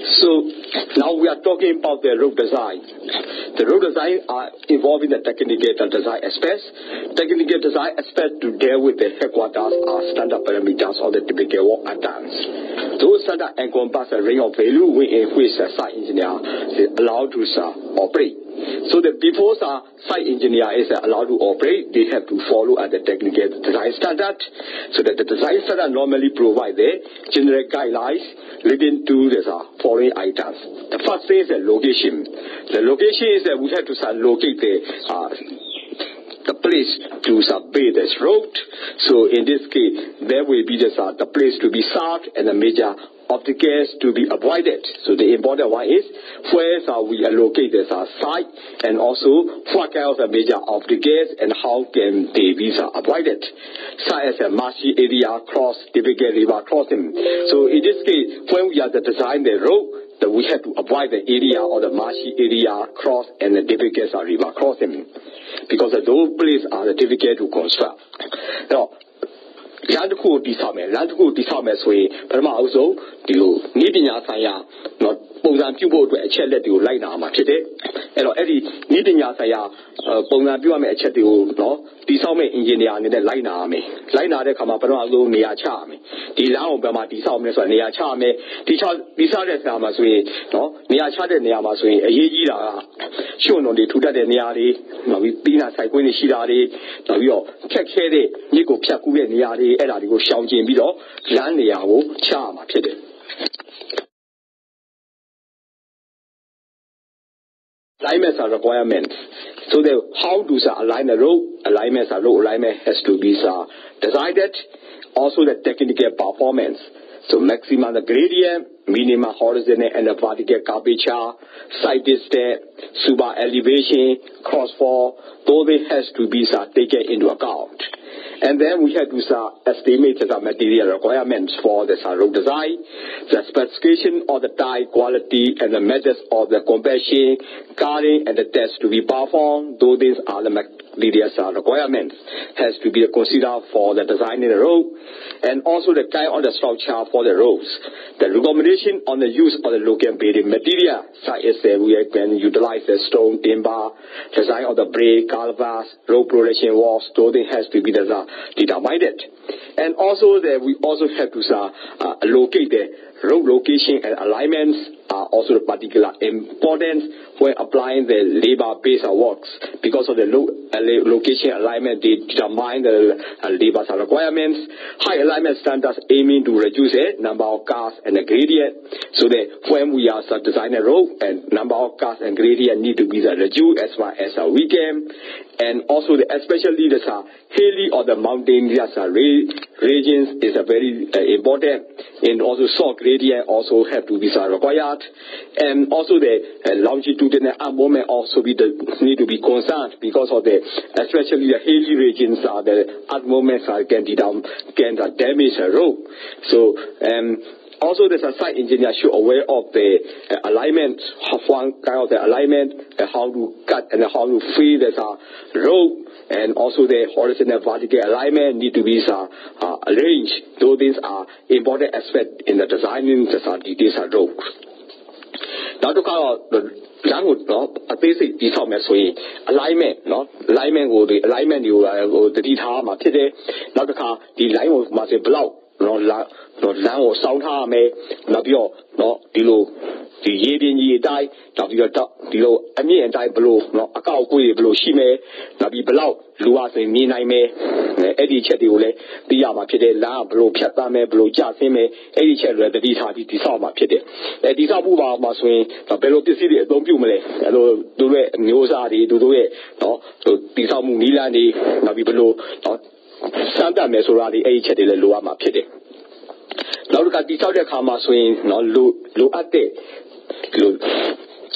So now we are talking about the road design. The road design are involving the technical design aspects. Technical design aspects to deal with the headquarters are standard parameters of the typical work attempts. Those standards encompass a range of value in which a site engineer is allowed to operate. So the before site engineer is allowed to operate, they have to follow the technical design standard. So that the design standard normally provide the general guidelines leading to the following items. The first is the location. The location is that we have to locate the place to survey this road. So in this case, there will be the place to be served and the major obstacles to be avoided. So the important one is where we allocate the site and also what kind of the major obstacles and how can they be avoided. Such as a marshy area cross, typical river crossing. So in this case, when we are to design the road, that we have to avoid the area or the marshy area cross and the difficult river crossing, because those places are difficult to construct. Now, land cool disarmament, so Perma also do needing a saya, not Pongan people to a chat that you like now, much today. And Eddie needing a saya, Pongan Buame a chat you know, disarmament engineer in the line army. Line are the Kamapano near charme. The Lao Bama disarmament near charme, decided Namaswe, no, near chatted Namaswe, a year, shown on the Tuda de Niari, no, with Pina Saquini Shirari, no, you check headed, Nico Piaku Niari, and I go shouting below, Landiao, charm, today. Alignments are requirements. So how to align a road? Alignments are road alignment has to be decided. Also the technical performance. So maximum the gradient, minimum horizontal and the vertical curvature, side distance, super elevation, crossfall. Those has to be taken into account. And then we have to estimate the material requirements for the road design, the specification of the die quality and the methods of the conversion, guarding and the test to be performed. Those these are the material requirements has to be considered for the design in the road, and also the kind of the structure for the roads. The recommendation on the use of the local building material, such as we can utilize the stone, timber, design of the brake, calvas, road protection walls. Those has to be determined. And also we also have to locate the road location and alignments are also particular importance when applying the labor-based works, because of the location alignment they determine the labor requirements. High alignment standards aiming to reduce the number of cars and the gradient, so that when we are designing a road and number of cars and gradient need to be reduced as far as we can. And also especially the hilly or the mountainous regions is very important, and also soft gradient also have to be required, and also the longitudinal movement also need to be concerned, because of the especially the hilly regions are the movements can damage the road. So also, the site engineer should aware of the alignment, one kind of the alignment, how to cut and how to free the road, and also the horizontal vertical alignment need to be arranged. Those things are important aspects in the designing the details of road. Now to call the basic detail alignment, alignment will the alignment you the detail today. Now to call the line of must blow. 然后烧它咩？那比如比如夜边夜带，那比如一面带不如高贵不如西咩？那比不老路啊是面内咩？一啲切掉咧，啲呀嘛撇啲蓝不如撇单咩？不如加些咩？一啲切落啲差啲少嘛撇啲，啲少不话嘛算，那比如啲事啲都表么咧？都咧牛沙啲都咧，啲少木米兰啲，那比不如三代咩数啦啲，一啲切啲咧路啊嘛撇啲。နောက်တစ်ခါတိဆောက်တဲ့အခါမှာဆိုရင်လိုအပ်တဲ့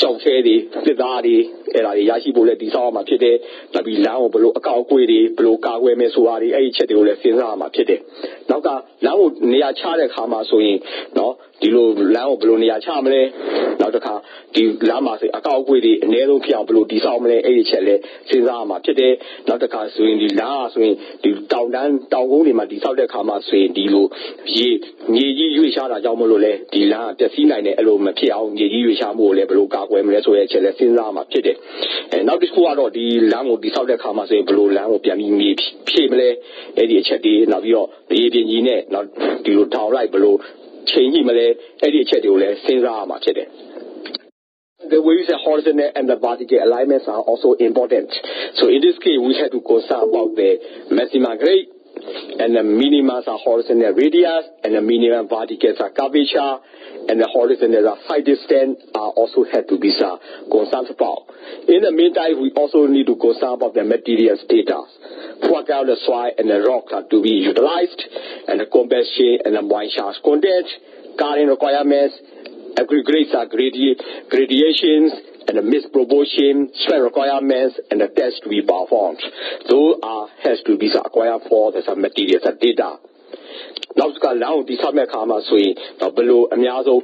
ကြောက်ခဲတွေသစ်သားတွေ Yashi Bullet, the Sama Pide, Nabi Lao Below a cow quiddy, Below Kawe Mesuari, a Chetule Sinama Pide. Now, Lao Nia Chale Hama Sui, no, Dilo Lao Below Nia Chamle, now the Lama, a cow quiddy, Nero Pia Blue, the Samle, a Chele, Sinama Pide, not the car swing, the last swing, the down only my South Kama swing, Dilo, Ye Yushara Jamole, the La, the Sina, Elo Mapia, Ye Yushamole, Beluga, Wemleso, Chele, Sinama Pide. And now this quarter, the Lam of the South Kama swing, Blue Lam of Yami, Pimele, Eddie Chetty, Navio, the Avian Yine, not the town like below, Change Male, Eddie Chetule, Sinama Chede. The ways the horizontal and the vertical alignments are also important. So in this case, we have to consider about the maximum grade and the minimum horizontal radius and the minimum vertical curvature and the horizontal side distance are also have to be concerned about. In the meantime, we also need to consider about the materials data. What are the soil and the rock are to be utilized and the combustion and the wine charge content, current requirements, aggregates are gradations and the misproportion, strength requirements, and the test to be performed. Those has to be acquired for the materials and data. Now, the summer kama sui, below Amiazo,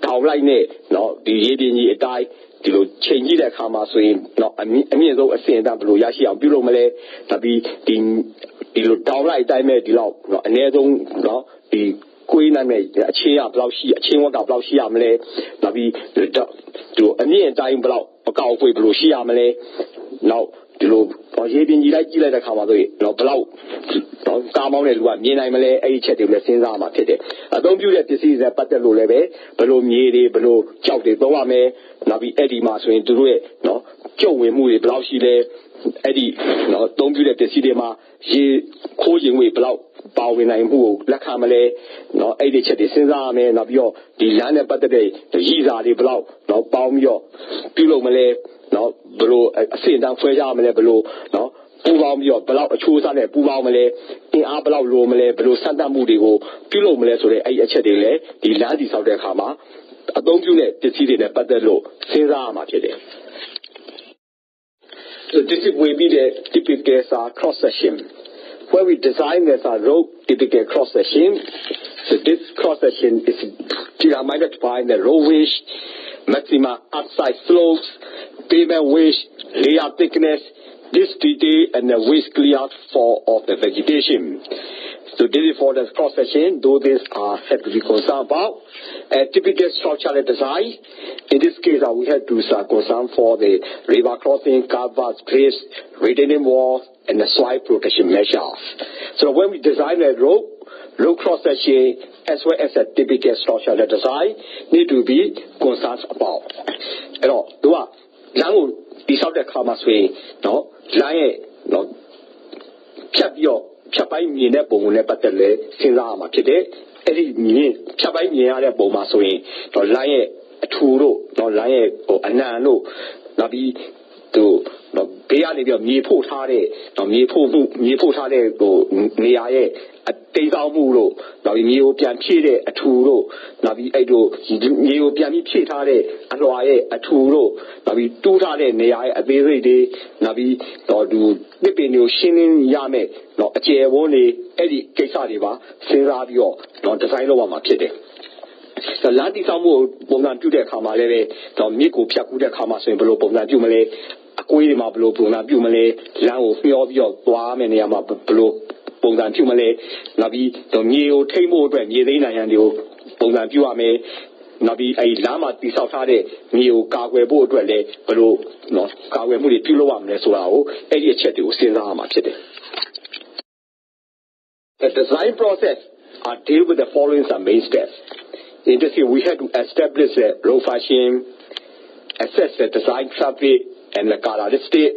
downline, no, the Yedini die, the change the kama sui, no, Amiazo, a saying that below Yashi and below Malay, the downline diamond, no, and no, the Queen and me, a chain of Blaushi, a chain of Blaushi Amele, Nabi, to a near dying blow, a cow with Blushi Amele, now, to Yabin Yila Kamado, no blow, Kamon, one, Yenamele, a chet in the Sinzama Tede. I don't view that this is a Patelo Leve, below Miere, below Chowde Boame, Nabi Eddie Maso into it, no, Joe will move Blaushi, Eddie, no, don't view that the cinema, she causing with blow. Bowing and who, Lakamale, no, Eddie Chetty Sinzame, Nabio, the Lana Batade, the Yiza, the Blau, no, Baumio, below Malay, no, below, sitting down for Yamale below, no, Bumio, Blau, choose on a Bumale, in Ablau Romale, below Santa Mudigo, below Malay, so the Chetty, the Landis of the Hama, I don't do that, the city that Batalo, Sinzama Chede. So this will be the typical cross section. Where we design as a road typical cross section. So this cross section is determined by the road width, maximum upside slopes, pavement width, layer thickness, density, and the width cleared for of the vegetation. So this is for the cross section, though these have to be concerned about. A typical structural design. In this case, we have to concern for the river crossing, culverts, bridges, retaining walls, and the soil protection measures. So when we design a road cross section, as well as a typical structural design, need to be concerned about. Alors, donc, là où il s'agit de commencer, non, là non,ဖြတ်ပိုင်းမြင်တဲ့ပုံနဲ့ပတ်သက်လဲစဉ်းစားရမှာဖြစ်တယ်။အဲ့ဒီဖြတ်ပိုင်းမြင်ရတဲ့ပုံမှာဆိုရင်တော့လိုင်းရဲ့အထူတို့တော့လိုင်းရဲ့အနံတို့နောက်ပြီးဘေးကနေပြီးမြေဖို့ထားတဲ့မြေဖို့ထားတဲ့နေရာရဲ့အတိတ်ဆောင်မှုတို့နောက်ပြီးမြေကိုပြန်ဖြည့်တဲ့အထူတို့နောက်ပြီးအဲ့တို့မြေကိုပြန်ပြီးဖြည့်ထားတဲ့အလွှာရဲ့အထူတို့နောက်ပြီးတူးထားတဲ့နေရာရဲ့အသေးစိတ်တွေနောက်ပြီးတစ်ပင်တွေကိုရှင်းလင်းရမယ်အကျယ်ဝန်းတွေအဲ့ဒီကိစ္စတွေပါစဉ်းစားပြီးတော့ဒီဇိုင်းလုပ်ရမှာဖြစ်တယ်လမ်းတိဆောက်မှုပုံစံပြုတဲ့အခါမှာလည်းမြစ်ကိုဖြတ်ကူးတဲ့အခါမှာဆိုရင်ဘယ်လိုပုံစံပြုမလဲအကွေးတွေမှာဘယ်လိုပုံစံပြုမလဲလမ်းကိုမျောပြီးတော့သွားမယ်နေရာမှာဘယ်လိုပုံစံပြုမလဲနောက်ပြီးမြေကိုထိမ့်ဖို့အတွက်မြေသိမ်းနိုင်ရန်တွေကိုပုံစံပြုရမယ်နောက်ပြီးအဲ့လမ်းမှာတိဆောက်ထားတဲ့မြေကိုကာကွယ်ဖို့အတွက်လည်းဘယ်လိုကာကွယ်မှုတွေပြုလုပ်ရမလဲဆိုတာကိုအဲ့ဒီအချက်တွေကိုစဉ်းစားရမှာဖြစ်တယ် The design process deal with the following some main steps. In this case, we have to establish the road fashion, assess the design traffic and the characteristic,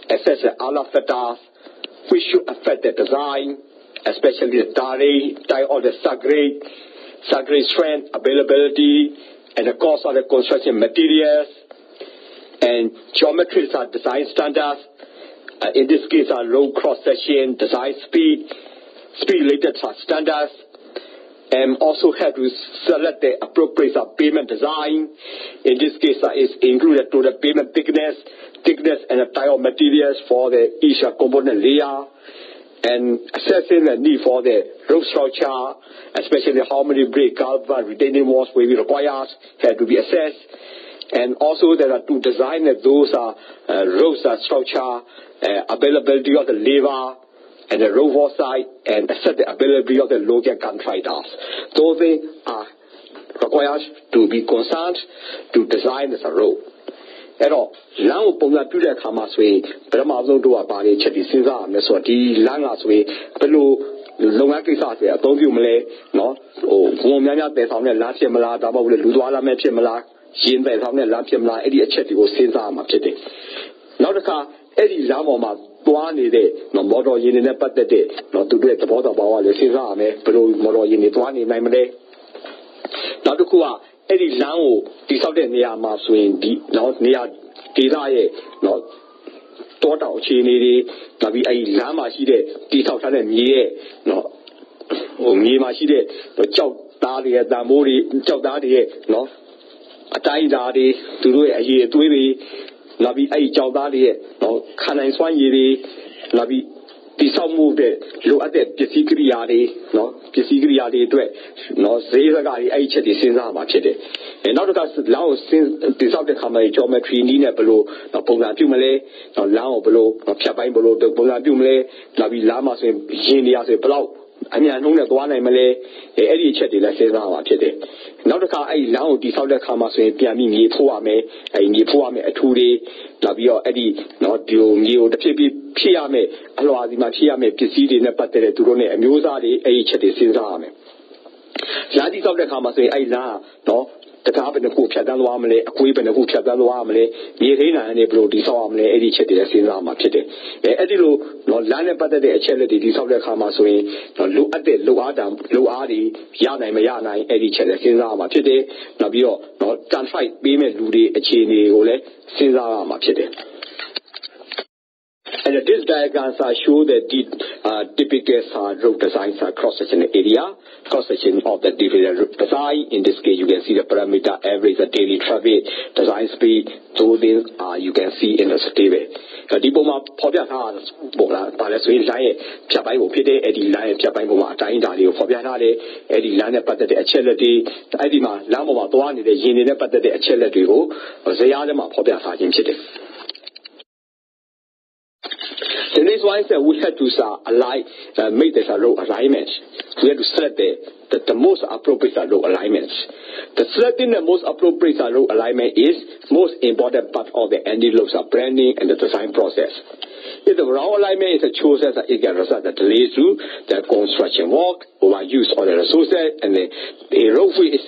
assess the other factors which should affect the design, especially the type of the subgrade strength, availability, and the cost of the construction materials, and geometry design standards. In this case, road cross section, design speed related standards, and also have to select the appropriate pavement design. In this case, is included to the pavement thickness and the type of materials for each component layer, and assessing the need for the road structure, especially how many brick, culvert, retaining walls will be required, had to be assessed. And also there are to design those road structure, availability of the labor and the road wall side, and assess the availability of the local contractors. Those are required to be concerned to design the road. At all, Lang Ponga to the Kamasway, Bramazo do a body, Chetty Sinza, Meswati, Langasway, Pelu, Longakisa, don't you Malay, no? Oh, Womania, they found a Latimala, Daba, Ludwala, Mechimala, Jin, they found a Latimala, Eddie Chetty was Sinza, Machete. Now the car, Eddie Lamoma, Tuani day, no model in the but the day, not to do it about the Sinza, Peru, model in the Tuani, Namade. Now the Kua. Eddie Lao, the Southern near Maswin, now near Tidae, not Tota Chini, Nabi A Lama Hide, the Southern Ye, no, Mima Hide, the Chow Dadia, Damori, Chow Dadia, no, a Tai Dadi, to do a year, Nabi A Chow Dadia, no, Canan Swan Yedi, Nabi. The some move look at the Pisigriadi, no, Pisigriadi to it, no, say the guy, H. the Sinzama Chede. And now because Lao since the subject come a geometry, Nina below, no Ponga Dumale, no Lao below, no Chapain below, the Ponga Dumale, Navi Lamas and Genias a blow. I mean, I know that one Malay, Eddie Chetty, let's say now, Chede. Now the car I now the subject come as a Piamini, Puame, a Nipuame, a 2 day, Navio Eddie, not you, the Piame, Aloa, the Matiame, Pisidi, and the Patere, Turone, and Musari, a Chetty Sinzame. Ladi subject come as a now, no. The top and the hoop had done Wamle, a quip and the hoop had done Wamle, Mirena and a blue disarmle, Eddie Chetty, a Sinzama Chede. Edilu, no land but the charity, the subject come as we look at the Luadam, Luadi, Yana, Mayana, Eddie Chetty, Sinzama Chede, Nabio, no, can't fight, Bime, Ludi, a Chini, Ole, Sinzama Chede. And these diagrams show the typical road designs cross-section area, cross-section of the different road design. In this case, you can see the parameter average, the daily traffic, design speed, those things you can see in the survey. Diboma Pobiata, Palaswin Line, Chabai will pay Eddie Line, Chabai Boma, Taindali, Pobianale, Eddie Line, but the Achelity, Edima, Lama, Tuan, the Yin, but the Achelity, or Zayadama Pobiata in Chile. The next one is that we had to make this road alignment. We had to select the most appropriate road alignments. The selecting the most appropriate road alignment is most important part of the anti-load planning and the design process. If the wrong alignment is chosen, it can result in delays to the construction work, overuse of the resources, and the roadway is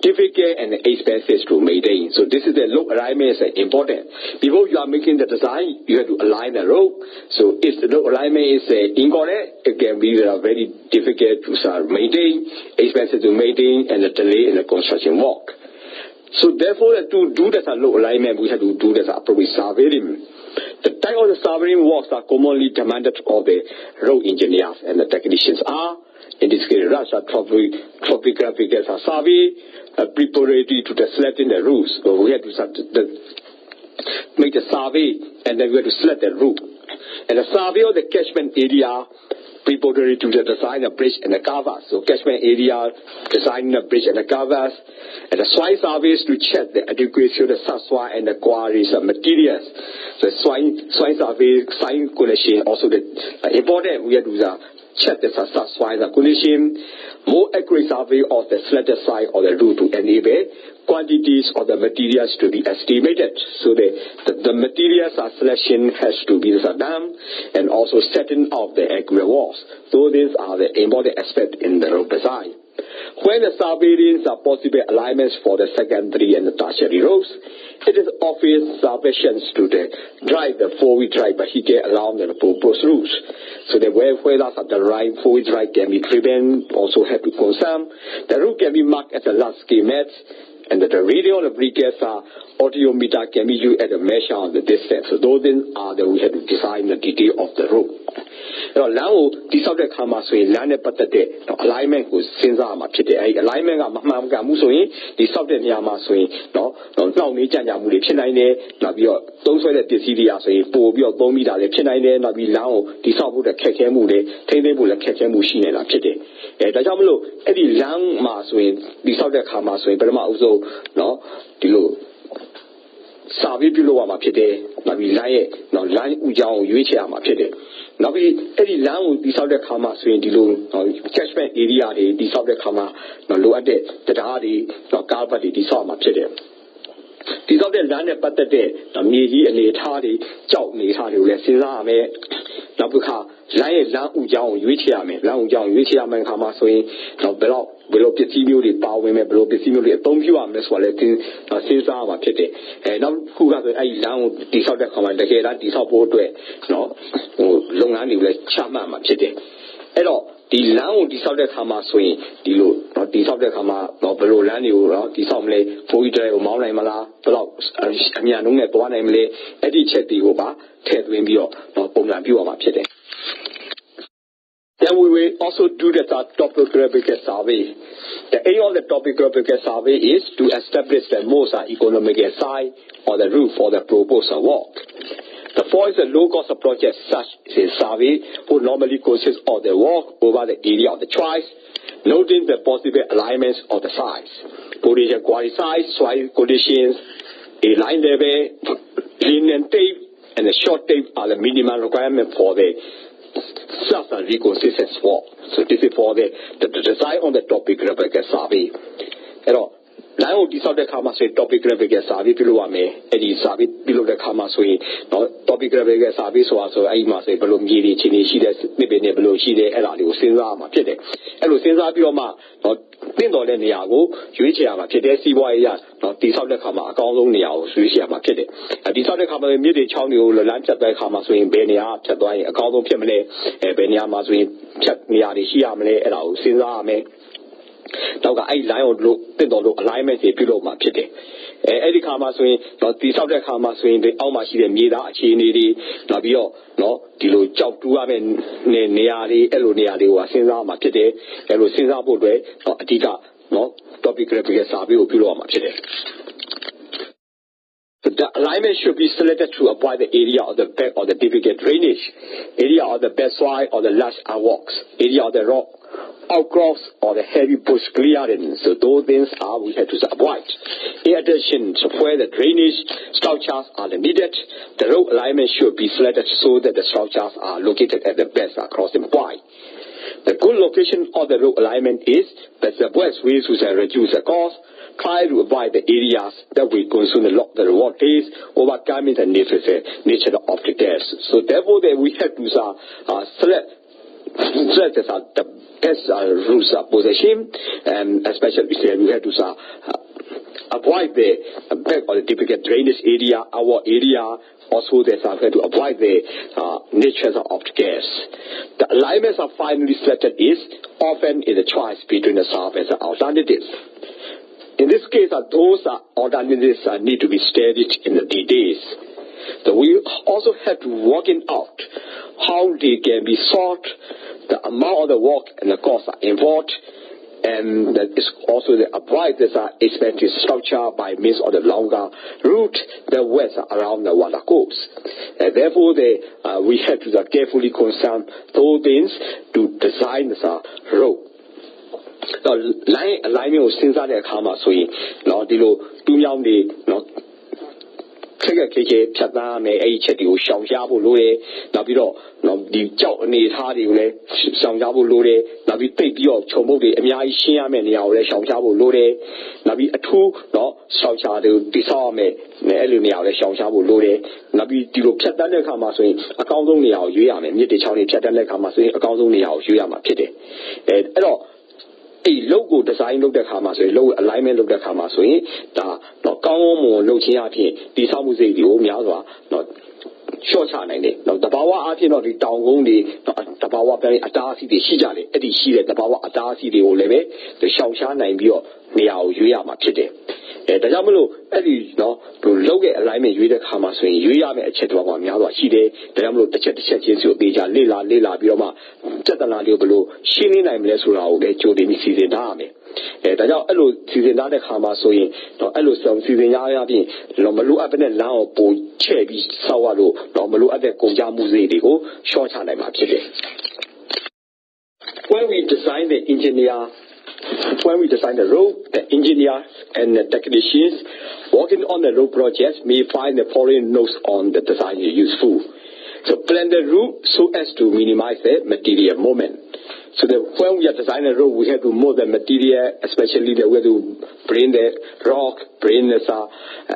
difficult and expensive to maintain. So this is the road alignment is important. Before you are making the design, you have to align the road. So if the road alignment is incorrect, it can be very difficult to maintain, expensive to maintain, and the delay in the construction work. So therefore, to do this road alignment, we have to do this appropriate surveying. The type of the surveying works are commonly demanded of the road engineers and the technicians are, in this case, topographic survey, preparatory to the selecting the routes. So we have to make the survey and then we have to select the route. And the survey of the catchment area preparatory to the design of bridge and the covers. So catchment area, designing the bridge and the covers, and the soil surveys to check the adequacy of the subsoil and the quarries of materials. So soil survey, soil condition, also the important we have to check the subsoil condition, more accurate survey of the selected site or the route to enable quantities of the materials to be estimated. So the materials selection has to be done, and also setting of the accurate walls. So these are the important aspects in the road design. When the surveyings are possible alignments for the secondary and the tertiary roads, it is obvious sufficient to drive the four-wheel drive vehicle along the proposed routes. So the whether the right four-wheel drive can be driven, also have to confirm. The route can be marked as a landscape map, and the radio and the briquettes are audiometer can be used as a measure of the distance. So those things are that we have to design the detail of the road. Now, the subject comes to land alignment with Sinza Machete. Alignment of Mamma Musoi, the subject Yamasui, no, Nija Muli Chinane, Navio, those were the Decidia, Bobio, Bomida, the Chinane, Navilao, the Sabu, the Kekemule, Tenable, the Kekemushin and Achete. The Jamalo, Eddie Lang Maswin, the subject Hamaswin, but also, no, the Savi below Mapede, Navilaye, no line Ujao, Yuicha Mapede. Now we every land the subject Hama swing the low catchment area, the subject Hama, no low at the Dari, no Galbadi, the Sama Pede. The subject land but the day, the Midi and the Tadi, Joe Nitadi, Lessiname, Nabuka, Lion Lang Ujao, Yuichiame, Lang Ujao, Yuichiame, Hama swing, no below the simulated power women, below the simulated Bonjua, Miss Walletin, Sinsama Pede. And now who has a land the subject command, the head at the support, no. Long annual Chama Machete. Hello, the land the subject Hama swing, the subject Hama, no below Lanu, the Somle, Foyre, Mauna Mala, below Amianum, Boanamle, Eddie Chet the Oba, Ted Wimbio, no Pomlambio Machete. Then we will also do the topographic survey. The aim of the topographic survey is to establish the most economic site or the route for the proposed walk. The fourth is a low-cost approach as such is survey would normally consist of the walk over the area of the choice, noting the possible alignments of the size, position quality size, soil conditions, a line level, linear tape, and the short tape are the minimum requirement for the substance reconsistence walk. So this is for the design on the topographic survey. Now, the subject comes with topographic survey below me, and the survey below the commas with topographic survey, so also I must say below me, Chini, she does maybe below she did, and I will send them a pity. And we send up your ma, not Pindo and Niago, Yuichama, Kede, CYA, not the subject comma, Gong Niao, Suishama Kede. And the subject comma immediately Chong you lunch at the commas with Benia, Chatway, a Gong Pimele, Benia Maswin, Chatnia, Shiamle, and I will send them. Now, I line on look, the alignment is below my pity. Eddie Kamaswin, not the subject Kamaswin, the Almashi, the Mida, Chini, Nabio, no, Dilo Jautuamen, Neari, Eloniari, was in my pity, Elosinza Bodway, no, Atika, no, topic Sabi, below my pity. The alignment should be selected to avoid the area of the back or the difficult drainage, area of the bed soil or the large walks, area of the rock, outcrops or the heavy bush clearance. So those things are we have to avoid. In addition to where the drainage structures are needed, the road alignment should be selected so that the structures are located at the best crossing point. The good location of the road alignment is that the best way to reduce the cost. Try to avoid the areas that will consume the water days, overcoming the nature of the gas. So therefore, we have to select the best routes of possession, and especially we have to avoid the back of the typical drainage area, our area. Also, they have to avoid the nature of the gas. The alignments are finally selected is often in the choice between the south and the alternatives. In this case, those alternatives need to be studied in the details. So we also have to work out how they can be sought, the amount of the work and the costs are involved, and that is also the avoid this expensive structure by means of the longer route that was around the water course. And therefore, we have to carefully consider those things to design this road. Now, line alignment was since that comma, so now the two young no take a cake, Chata may age at you, Shamjabu Lure, Nabido, no, the Joe and the Hardy, Shamjabu Lure, Nabi take your Chomodi, and Yai Shiam and Yao, Shamjabu Lure, Nabi a two, no, Shamcha, the Disarme, Elunia, Shamjabu Lure, Nabi Dilo Chatan Kamaswing, a count only our Yam, and yet the Chinese Chatan Kamaswing, a count only our Yama Kitty. And all. A logo design look the Hamas, a low alignment look the Hamas, the Gamo, Lochiati, the Samuze, the Omiawa, not short channel, not the Bawa Arti, not the town only, the Bawa Adasi, the Shijali, Eddie Shida, the Bawa Adasi, the Oleve, the Shaushan and Bio, Miao Yuyama Chide. ဒါကြောင့်မလို့အဲ့ဒီနော်လောက်ရဲ့ alignment ရွေးတဲ့ခါမှာဆိုရင်ရွေးရမယ့်အချက်တော်ကများစွာရှိတယ်ဒါကြောင့်မလို့တစ်ချက်ချင်းစီကိုတေချာလေ့လာပြီးတော့မှစက်တနာလေးကိုဘယ်လိုရှင်းနေနိုင်မလဲဆိုတာကိုလည်းကြိုတင်ပြီးစီစဉ်ထားရမယ်ဒါကြောင့်အဲ့လိုစီစဉ်ထားတဲ့ခါမှာဆိုရင်တော့အဲ့လိုစီစဉ်ရရပြင်မလိုအပ်တဲ့လမ်းကိုပုံချဲ့ပြီးဆောက်ရလို့တော့မလိုအပ်တဲ့ကုန်ကြမှုတွေတွေကိုရှော့ချနိုင်မှာဖြစ်တယ် When we design the road, the engineers and the technicians working on the road projects may find the following notes on the design useful. So plan the route so as to minimize the material movement. So that when we are designing a road, we have to move the material, especially we have to bring the rock, bring the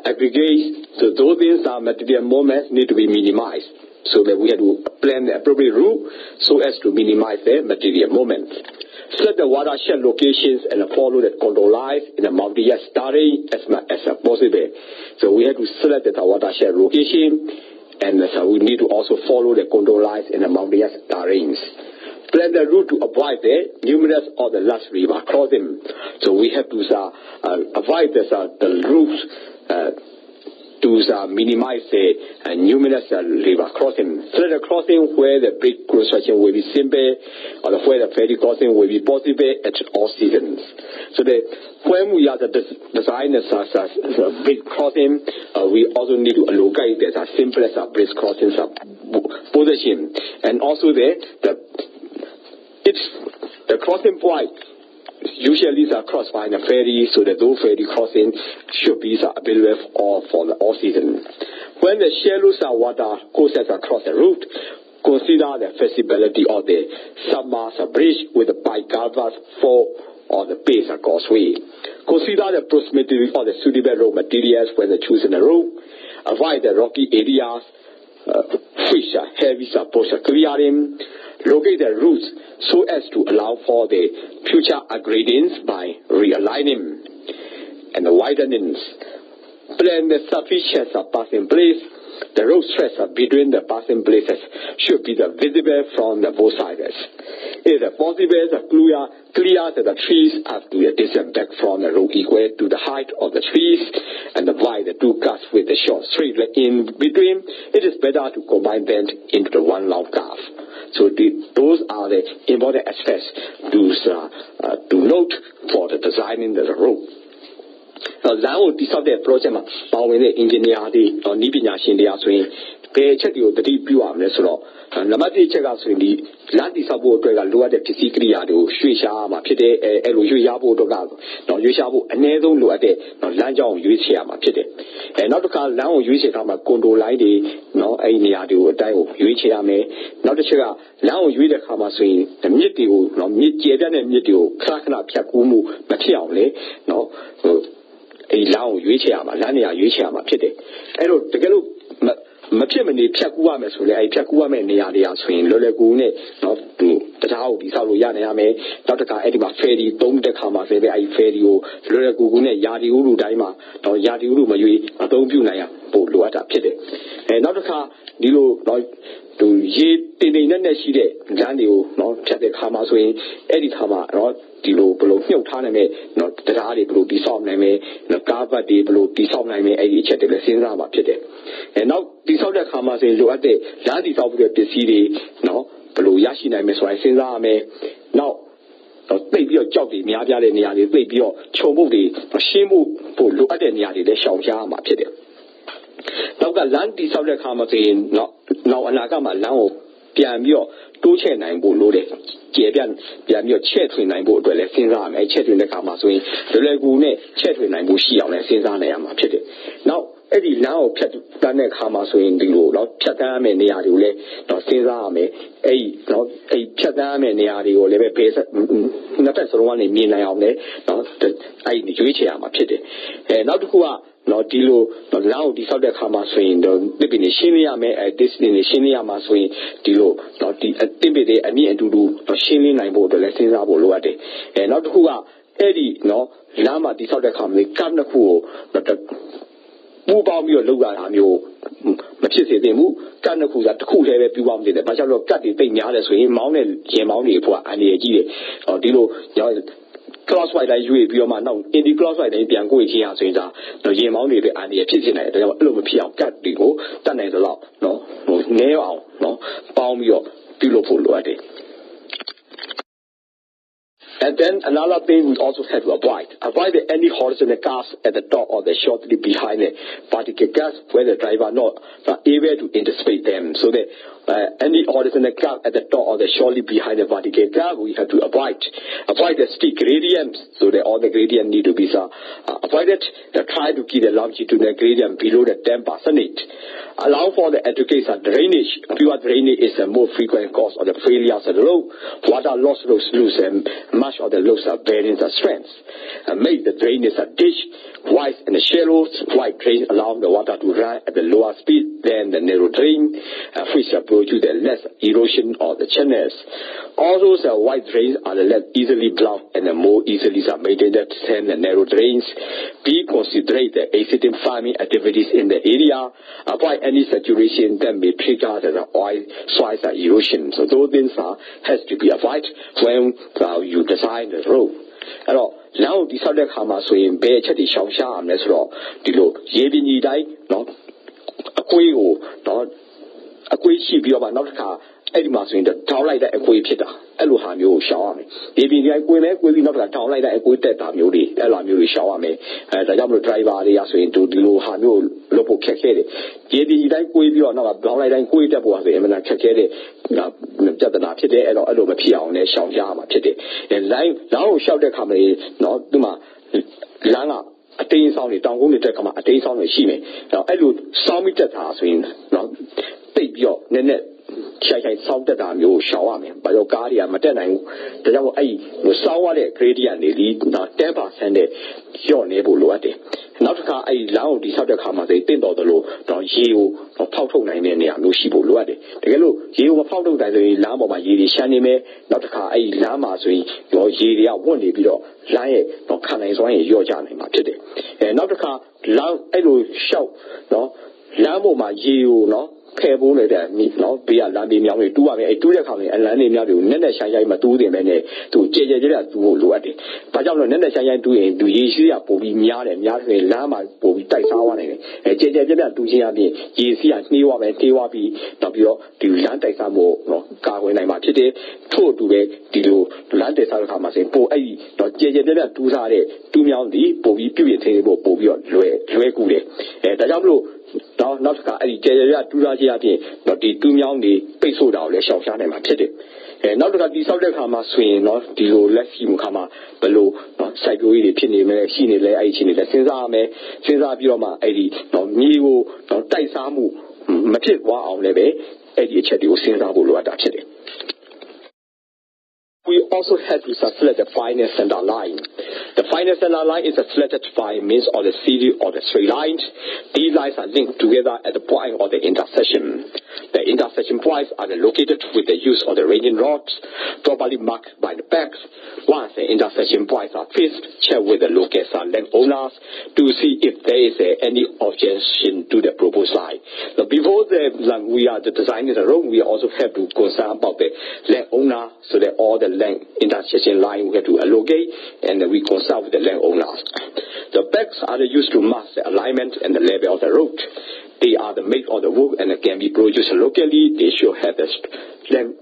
aggregates. So those things are material movements need to be minimized. So that we have to plan the appropriate route so as to minimize the material movement. Select the watershed locations and follow the control lines in the multi-year study as much as possible. So we have to select the watershed location and so we need to also follow the control lines in the multi-year studies. Plan the route to avoid the numerous or the large river crossing. So we have to avoid the routes to minimize the numerous river crossing. Select a crossing where the bridge construction will be simple or where the ferry crossing will be possible at all seasons. So when we are designing a bridge crossing, we also need to allocate the simplest bridge crossing position. And also the crossing point usually is crossed by the ferry, so that those ferry crossing should be available for the all season. When the shallow water courses across the route, consider the feasibility of the submerged bridge with the bicarvers for or the base of causeway. Consider the proximity of the suitable road materials when choosing the road. Avoid the rocky areas, which are heavy supports clearing. Locate the routes so as to allow for the future gradients by realigning and the widenings. Plan the sufficient passing place. The road stretch between the passing places should be visible from the both sides. If the possible, clear the trees up to a distance back from the road equal to the height of the trees and divide the two cuts with the short street in between. It is better to combine them into the one long curve. So those are the important aspects to note for the designing the road. လမ်းကိုတိစောက်တဲ့ project မှာပါဝင်တဲ့ engineer တွေ၊နည်းပညာရှင်တွေဆိုရင်ဘယ်အချက်တွေကိုတတိပြုရမလဲဆိုတော့နံပါတ်1အချက်ကဆိုရင်ဒီလမ်းတိစောက်ဖို့အတွက်ကလိုအပ်တဲ့ပစ္စည်းကိရိယာတွေကိုရွှေ့ရှားမှာဖြစ်တယ်အဲ့လိုရွှေ့ရှားဖို့အတွက်ကရွှေ့ရှားဖို့အနည်းဆုံးလိုအပ်တဲ့လမ်းကြောင်းကိုရွေးချယ်ရမှာဖြစ်တယ်နောက်တစ်ခါလမ်းကိုရွေးချယ်ထားမှာကွန်တိုလိုင်းတွေအဲ့ဒီနေရာတွေကိုအတိုင်းကိုရွေးချယ်ရမယ်နောက်တစ်ချက်ကလမ်းကိုရွေးတဲ့အခါမှာဆိုရင်မြစ်တွေကိုမြစ်ကျယ်ပြန့်တဲ့မြစ်တွေကိုခဏဖြတ်ကူးမှုမဖြစ်အောင်လေအဲ့လမ်းကိုရွေးချယ်ရမှာလမ်းနေရာရွေးချယ်ရမှာဖြစ်တယ်အဲ့တော့တကယ်လို့မဖြစ်မနေဖြတ်ကူးရမယ်ဆိုလေအဲ့ဖြတ်ကူးရမယ့်နေရာတွေအားဆိုရင်လွယ်လွယ်ကူကူနဲ့တရားကိုဒီဆောက်လို့ရနိုင်ရမယ်နောက်တစ်ခါအဲ့ဒီမှာဖယ်ရီသုံးတဲ့ခါမှာဆိုပဲအဲ့ဒီဖယ်ရီကိုလွယ်လွယ်ကူကူနဲ့ယာဒီဥလူတိုင်းမှာယာဒီဥလူမရွေးအသုံးပြုနိုင်ရပို့လိုအပ်တာဖြစ်တယ်နောက်တစ်ခါဒီလိုရေတင်နဲ့ရှိတဲ့လမ်းတွေကိုဖြတ်တဲ့ခါမှာဆိုရင်အဲ့ဒီခါမှာဒီလိုဘယ်လိုမြုပ်ထားနိုင်မဲ့တရားတွေဘယ်လိုတိဆောက်နိုင်မဲ့ကားဘတ်တွေဘယ်လိုတိဆောက်နိုင်မဲ့အဲ့ဒီအချက်တွေလည်းစဉ်းစားမှာဖြစ်တယ်နောက်တိဆောက်တဲ့ခါမှာဆိုရင်လိုအပ်တဲ့လမ်းတိဆောက်ဖို့ပစ္စည်းတွေဘယ်လိုရရှိနိုင်မဲ့ဆိုတာစဉ်းစားရမယ်နောက်သိပြီးတော့ကြောက်တွေများပြားတဲ့နေရာတွေသိပြီးတော့ခြုံမှုတွေရှင်းမှုပို့လိုအပ်တဲ့နေရာတွေလည်းရှောင်ရှားရမှာဖြစ်တယ်နောက်ကလမ်းတိဆောက်တဲ့ခါမှာဆိုရင်နောက်အနာဂတ်မှာလမ်းကိုပြန်ပြီးတော့တိုးချဲ့နိုင်ဖို့လိုတယ်ကျေပြန်ပြီးတော့ချဲ့ထွင်နိုင်ဖို့အတွက်လည်းစဉ်းစားရမယ်ချဲ့ထွင်တဲ့ခါမှာဆိုရင်လွယ်ကူနဲ့ချဲ့ထွင်နိုင်ဖို့ရှိအောင်လည်းစဉ်းစားနိုင်ရမှာဖြစ်တယ်နောက်အဲ့ဒီလမ်းကိုဖြတ်တန်းတဲ့ခါမှာဆိုရင်ဒီလိုဖြတ်တန်းရမယ့်နေရာတွေကိုလည်းစဉ်းစားရမယ်အဲ့ဖြတ်တန်းရမယ့်နေရာတွေကိုလည်းပဲနှစ်ဖက်စလုံးကနေမြင်နိုင်အောင်လည်းအဲ့ဒီရွေးချယ်ရမှာဖြစ်တယ်နောက်တစ်ခုကဒီလိုလမ်းကိုတိဆောက်တဲ့ခါမှာဆိုရင်ဒီပင်ရှင်းရမယ်ဒီစနေရှင်းရမှာဆိုရင်ဒီလိုဒီအတိပတွေအမြင့်အတူတူရှင်းလင်းနိုင်ဖို့အတွက်လည်းစဉ်းစားဖို့လိုအပ်တယ်နောက်တစ်ခုကအဲ့ဒီလမ်းမှာတိဆောက်တဲ့ခါမှာကပ်နှစ်ခုကိုပူပေါင်းပြီးတော့လောက်ရတာမျိုးမဖြစ်စေသင့်ဘူးကတ်နှစ်ခုကတစ်ခုတည်းပဲပြူပေါင်းနေတယ်ဘာကြောင့်လဲကတ်တွေတိတ်များတယ်ဆိုရင်မောင်းတဲ့ရင်မောင်းတွေဖို့အန္တရာယ်ကြီးတယ်ဒီလို crosswise တိုင်းရွေးပြီးတော့မှနောက် anti crosswise တိုင်းပြန်ကိုခင်းရဆိုရင်ဒါရင်မောင်းတွေအန်ဒီဖြစ်နေတယ်ဒါကြောင့်အဲ့လိုမဖြစ်အောင်ကတ်တွေကိုတတ်နိုင်သလောက်နော်ဟိုနည်းအောင်နော်ပေါင်းပြီးတော့ပြုလုပ်ဖို့လိုအပ်တယ်And then another thing we also have to avoid any horizontal gaps at the top or the shortly behind the vertical gaps where the driver not able to anticipate them. So that any horizontal gap at the top or the shortly behind the vertical gap we have to avoid. Avoid the steep gradients, so that all the gradient need to be avoided. Try to keep the longitudinal gradient below the 10%. Allow for the education drainage. Pure drainage is the more frequent cause of the failures of the road. Water loss roads lose and much of the roads are bearing the strength. Make the drainage a ditch, wide and shallow. Wide drain allow the water to run at the lower speed than the narrow drain, which produce the less erosion of the channels. Also, the wide drains are the less easily blocked and the more easily maintained than the narrow drains. Be considerate the existing farming activities in the area. Avoid any saturation that may trigger the oil soil erosion. So those things has to be avoided when you design the road. အဲ့တော့လမ်းကိုတိဆောက်တဲ့အခါမှာဆိုရင်ဘယ်အချက်တွေရှောင်ရှားရမလဲဆိုတော့ဒီလိုရေပြင်ကြီးတိုင်းเนาะအကွေးကိုเนาะအကွေးရှိပြီးတော့မှနောက်တစ်ခါအဲ့ဒီမှာဆိုရင်ထောင်းလိုက်တဲ့အကွေးဖြစ်တာအဲ့လိုဟာမျိုးကိုရှောင်ရမယ်ရေပြင်ကြီးကွေးမဲကွေးပြီးနောက်တစ်ခါထောင်းလိုက်တဲ့အကွေးတက်တာမျိုးတွေအဲ့လိုမျိုးတွေရှောင်ရမယ်ဒါကြောင့်မလို့ driver တွေကဆိုရင်ဒီလိုဟာမျိုးလုပ်ဖို့ခက်ခဲတယ်ရေပြင်ကြီးတိုင်းကွေးပြီးတော့နောက်ကထောင်းလိုက်တိုင်းကွေးတက်ဖို့ဆိုရင်အမှန်ခက်ခဲတဲ့ပြဿနာဖြစ်တယ်အဲ့လိုမဖြစ်အောင်လည်းရှောင်ရှားရမှာဖြစ်တယ်လိုင်းကိုရှောက်တဲ့ခါမှာเนาะဒီမှာလမ်းကအတင်းဆောင်တွေတောင်ကုန်းတွေတက်ခါမှာအတင်းဆောင်တွေရှိမယ်အဲ့လိုစောင်းမိတက်တာဆိုရင်เนาะတိတ်ပြီးတော့နည်းနည်းချိုင်စောင်းတက်တာမျိုးရှောင်ရမယ်ဘာလို့ကားတွေကမတက်နိုင်ဘူးဒါကြောင့်အဲ့စောင်းရတဲ့ gradient တွေဒီ 10% နဲ့လျော့နေဖို့လိုအပ်တယ်နောက်တစ်ခါအဲ့လမ်းကိုတိဆောက်တဲ့ခါမှာဆိုတင့်တော်တယ်လို့တော့ရေကိုဖောက်ထုတ်နိုင်တဲ့နေရာမျိုးရှိဖို့လိုအပ်တယ်တကယ်လို့ရေကိုမဖောက်ထုတ်နိုင်ဆိုရင်လမ်းပေါ်မှာရေတွေရှမ်းနေမယ်နောက်တစ်ခါအဲ့လမ်းမှာဆိုရင်ရေတွေကဝတ်နေပြီးတော့လမ်းရဲ့ခံနိုင်စွမ်းရေလျော့ကျနိုင်မှာဖြစ်တယ်နောက်တစ်ခါလမ်းအဲ့လိုရှောက်နော်လမ်းပေါ်မှာရေကိုနော်ဖယ်ဖို့လည်းတဲ့နော်ဘေးကလမ်းဘေးမြောင်းတွေတူးရမယ်အဲ့တူးတဲ့ခါမှာအလန်းတွေမြောင်းတွေကိုနက်နက်ရှိုင်းရှိုင်းမတူးတင်ပဲနဲ့သူကြဲကြဲကြဲတူးဖို့လိုအပ်တယ်။ဒါကြောင့်လို့နက်နက်ရှိုင်းရှိုင်းတူးရင်သူရေရှိရပို့ပြီးများတယ်များတယ်လမ်းမှာပို့ပြီးတိုက်စားသွားနိုင်တယ်။ကြဲကြဲကြဲတူးခြင်းအပြင်ရေစီးရနှေးသွားမယ်နှေးသွားပြီးနောက်ပြီးတော့ဒီလမ်းတိုက်စားမှုနော်ကာကွယ်နိုင်မှာဖြစ်တယ်။ထို့အတူပဲဒီလိုလမ်းတိုက်စားတဲ့ခါမှာဆိုရင်ပို့အဲ့ဒီတော့ကြဲကြဲကြဲတူးထားတဲ့တူးမြောင်းဒီပို့ပြီးပြုပြင်ထိန်းဖို့ပို့ပြီးတော့လွယ်ကူတယ်။ဒါကြောင့်မလို့နောက်တစ်ခါအဲ့ဒီကြဲကြဲတူးထားခြင်းအပြင်ဒီတူးမြောင်းတွေပိတ်ဆို့တာကိုလည်းရှောင်ရှားနိုင်မှာဖြစ်တယ်နောက်တစ်ခါဒီဆောက်တဲ့ခါမှာဆိုရင်နော်ဒီလိုလက်ရှိခါမှာဘယ်လိုစိုက်ပျိုးရေးတွေဖြစ်နေမလဲရှိနေလဲအဲ့ဒီချင်းတွေလည်းစဉ်းစားရမယ်စဉ်းစားပြီးတော့မှအဲ့ဒီမြေကိုတိုက်စားမှုမဖြစ်သွားအောင်လည်းပဲအဲ့ဒီအချက်တွေကိုစဉ်းစားဖို့လိုအပ်တာဖြစ်တယ်We also have to select the finite center line. The finite center line is a selected by means of the series or the straight lines. These lines are linked together at the point of the intersection. The intersection points are located with the use of the ranging rods, properly marked by the pegs. Once the intersection points are fixed, check with the local landowners to see if there is any objection to the proposed line. So before we are designing the road, we also have to concern about the landowner so that all the land intersection line we have to allocate and we consult with the landowners. The pegs are used to mark the alignment and the level of the road. They are the make of the work and can be produced locally. They should have the length.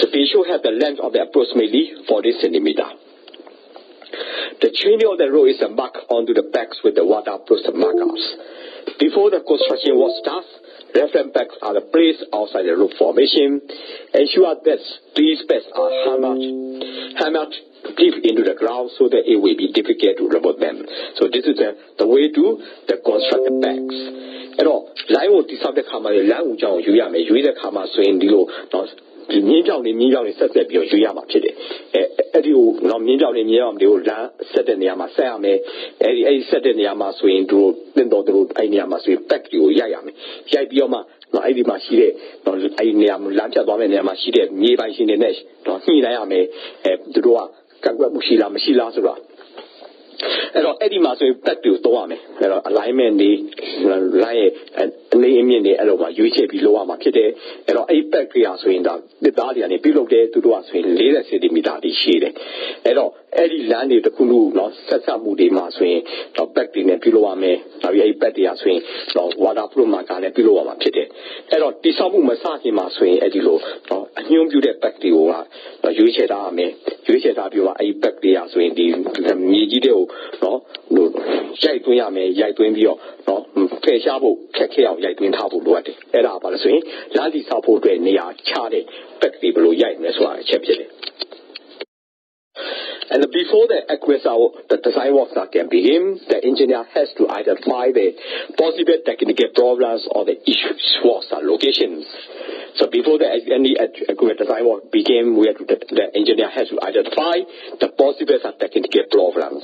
So they should have the length of the approximately 40 centimeter. The chaining of the road is marked onto the pegs with the waterproof markers. Before the construction was started, reference pegs are placed outside the road formation. Ensure that these pegs are hammered deep into the ground so that it will be difficult to remove them. So this is the way to construct the pegs. အဲ့တော့ line ကိုတိဆောက်တဲ့ခါမှာ line ကိုကြောင်းယူရမယ်ယူတဲ့ခါမှာဆိုရင်ဒီလိုတော့ဒီမြင်းကြောင်တွေဆက်ဆက်ပြီးယူရမှာဖြစ်တယ်အဲ့ဒီကိုတော့မြင်းကြောင်တွေကိုလမ်းဆက်တဲ့နေရာမှာဆက်ရမယ်အဲ့ဆက်တဲ့နေရာမှာဆိုရင်တို့တင်တော်တို့အဲ့နေရာမှာဆိုရင် pack တွေကိုရိုက်ရမယ်ရိုက်ပြီးတော့မှအဲ့ဒီမှာရှိတဲ့အဲ့ဒီနေရာမှာလမ်းဖြတ်သွားမယ့်နေရာမှာရှိတဲ့မြေပိုင်ရှင်တွေနဲ့တော့ညှိနှိုင်းရမယ်သူတို့ကကန့်ကွက်မှုရှိလားမရှိလားဆိုတာအဲ့တော့အဲ့ဒီမှာဆိုရင် pack တွေကိုသုံးရမယ်အဲ့တော့ alignment တွေ line ရဲ့ name in the Elova, UHB Loama Pite, and all 8 bacteria swing down the Dalian, a below there to do us in later city midadi shade. And all Eddie landed the Kulu, not Sasamudi Maswing, not bacteria Piloame, a bacteria swing, not Wadapluma and Piloama Pite. And all Tisamu Masaki Maswing, Edilo, a new beauty bacteria, UHB, UHB, a bacteria swing, the Migido, no, Jaituame, Jaituambio, no, Pesabo, Kakao, Jaituin Tabu, Era Balaswing, Landi Sapo, Nia, Charlie, bacteria below Yai, that's why I checked it. And before the design works can begin, the engineer has to identify the possible technical problems or the issues for locations. So before any accurate design work begin, the engineer has to identify the possible technical problems.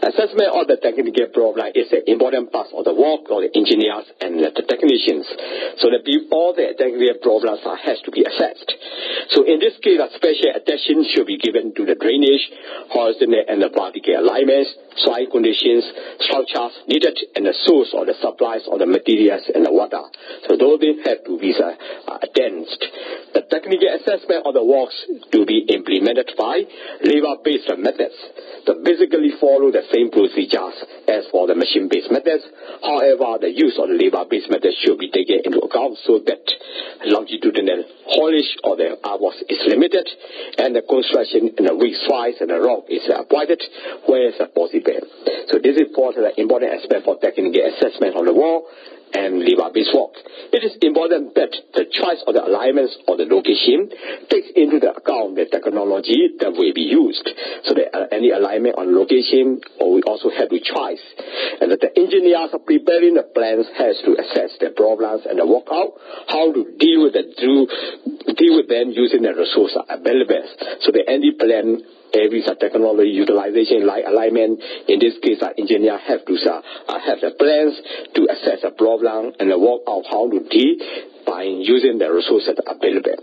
Assessment of the technical problem is an important part of the work of the engineers and the technicians. So that all the technical problems has to be assessed. So in this case, a special attention should be given to the drainage, horizontal and the vertical alignments, soil conditions, structures needed, and the source or the supplies of the materials and the water. So those things have to be attended. The technical assessment of the works to be implemented by labor-based methods. To basically follow the same procedures as for the machine-based methods. However, the use of the labor-based methods should be taken into account so that longitudinal haulage of the hours is limited and the construction in the weak size and the rock is avoided where is possible. So this is the important aspect for technical assessment of the wall and labor-based work. It is important that the choice of the alignments or the location takes into the account the technology that will be used. So that any alignment on location, or we also have to choice. And that the engineers are preparing the plans has to assess the problems and the work out how to deal with them using the resources available. So the any plan every technology utilization like alignment. In this case, our engineer have to have the plans to assess a problem and work out how to deal by using the resources available.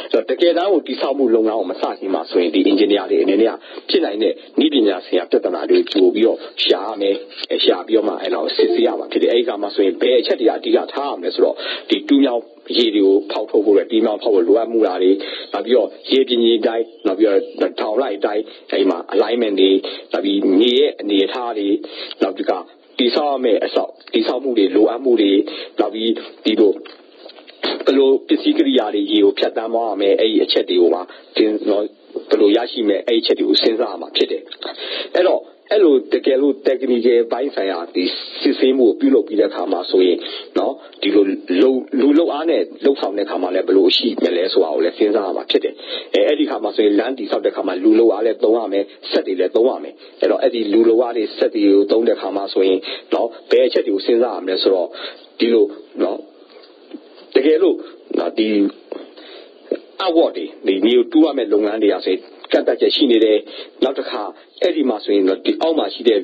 So the case now is how we long now massage so the engineer the engineer. China ne needing us here to the nadu to be Shabioma and our Sisiama to the Agama so in Bay Chatia Diga Tam as well. The 2 now Yedu Paupo, Dima Power Luamurari, Navio, Yedini die, Navio, the Taurai die, alignment, Navi near Nietari, Navica, Disame, Disamudi, Luamudi, Navi, Dido. Below Pisigriari, you Piatama, a Chetiuma, below Yashime, a Chetu, Senzama, Chete. Hello, the Gelu technique by the system will below Pida Kama so no, the Lulo Anet, low found the Kamala below sheep, Meleswa, the Senzama, Chete. Eddie Kama so land is of the Kama Lulo Ale Doame, Seti le Doame. Eddie Lulo Ale Seti, don't the Kama so no, Bear Chetu Senzam, Lesro, Dilo, no. The Gelu, not the Awadi, the new 2 Longandia said, Kantachine, not a car, Eddie Maswin, the Almashi, the